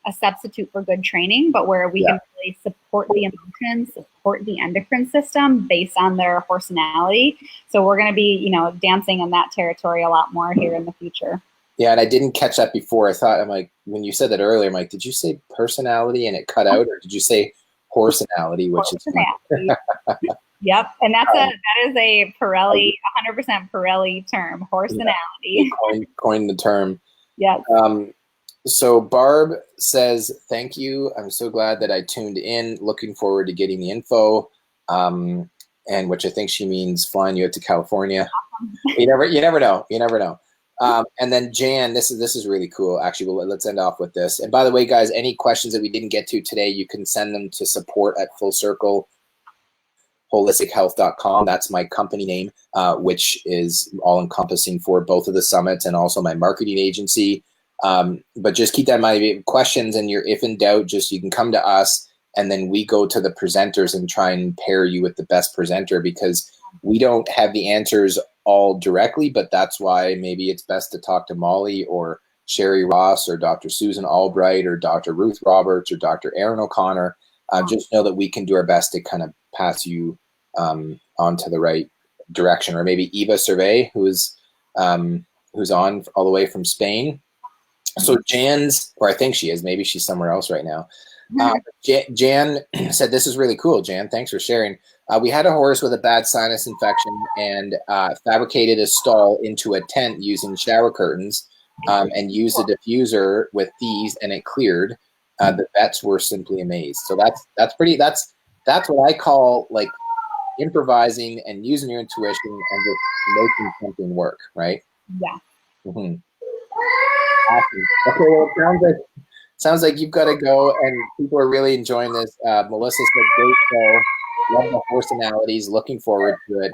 a substitute for good training, but where we can really support the emotions, support the endocrine system based on their horsenality. So we're going to be, you know, dancing in that territory a lot more here in the future. Yeah, and I didn't catch that before. I'm like, when you said that earlier, I'm like, did you say personality and it cut out, or did you say horsenality, which is Yep, and that is a Pirelli, 100% Pirelli term, horsenality. Yeah, coined the term. Yeah. So Barb says, thank you. I'm so glad that I tuned in. Looking forward to getting the info. And which I think she means flying you out to California. Awesome. You never know. You never know. And then Jan, this is really cool. Actually, let's end off with this. And by the way, guys, any questions that we didn't get to today, you can send them to support@fullcircleholistichealth.com. That's my company name, which is all encompassing for both of the summits and also my marketing agency. But just keep that in mind. If you have questions and if in doubt, you can come to us, and then we go to the presenters and try and pair you with the best presenter, because we don't have the answers all directly, but that's why maybe it's best to talk to Mollie or Sherry Ross or Dr. Susan Albright or Dr. Ruth Roberts or Dr. Aaron O'Connor. Just know that we can do our best to kind of pass you onto the right direction. Or maybe Eva Cervey, who's on all the way from Spain. So Jan's, or I think she is, maybe she's somewhere else right now. Jan said, this is really cool, Jan. Thanks for sharing. We had a horse with a bad sinus infection and fabricated a stall into a tent using shower curtains, and used a diffuser with these, and it cleared. The vets were simply amazed. So that's what I call like improvising and using your intuition and just making something work, right? Yeah. Mm-hmm. Awesome. Okay, well, it sounds like you've got to go, and people are really enjoying this. Melissa said, great show. Love the horsenalities. Looking forward to it.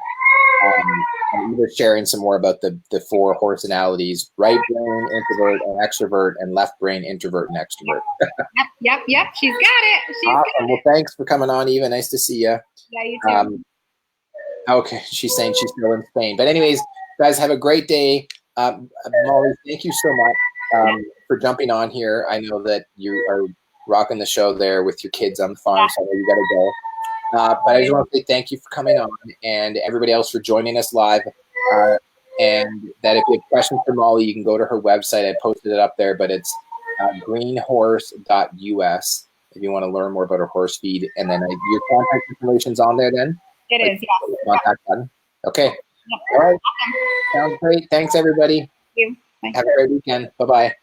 And either sharing some more about the 4 horsenalities: right brain introvert and extrovert, and left brain introvert and extrovert. Yep. She's got it. Awesome. Well, thanks for coming on, Eva. Nice to see you. Yeah, you too. Okay, she's saying she's still in Spain. But anyways, guys, have a great day. Mollie, thank you so much for jumping on here. I know that you are rocking the show there with your kids on the farm, so I know you got to go. But I just want to say thank you for coming on, and everybody else for joining us live. And that if you have questions for Mollie, you can go to her website. I posted it up there, but it's greenhorse.us if you want to learn more about her horse feed. And then your contact information's on there then? It is, yes. Contact button. Okay. Yep. All right. Sounds great. Thanks, everybody. Thank you. Have a great weekend. Bye-bye.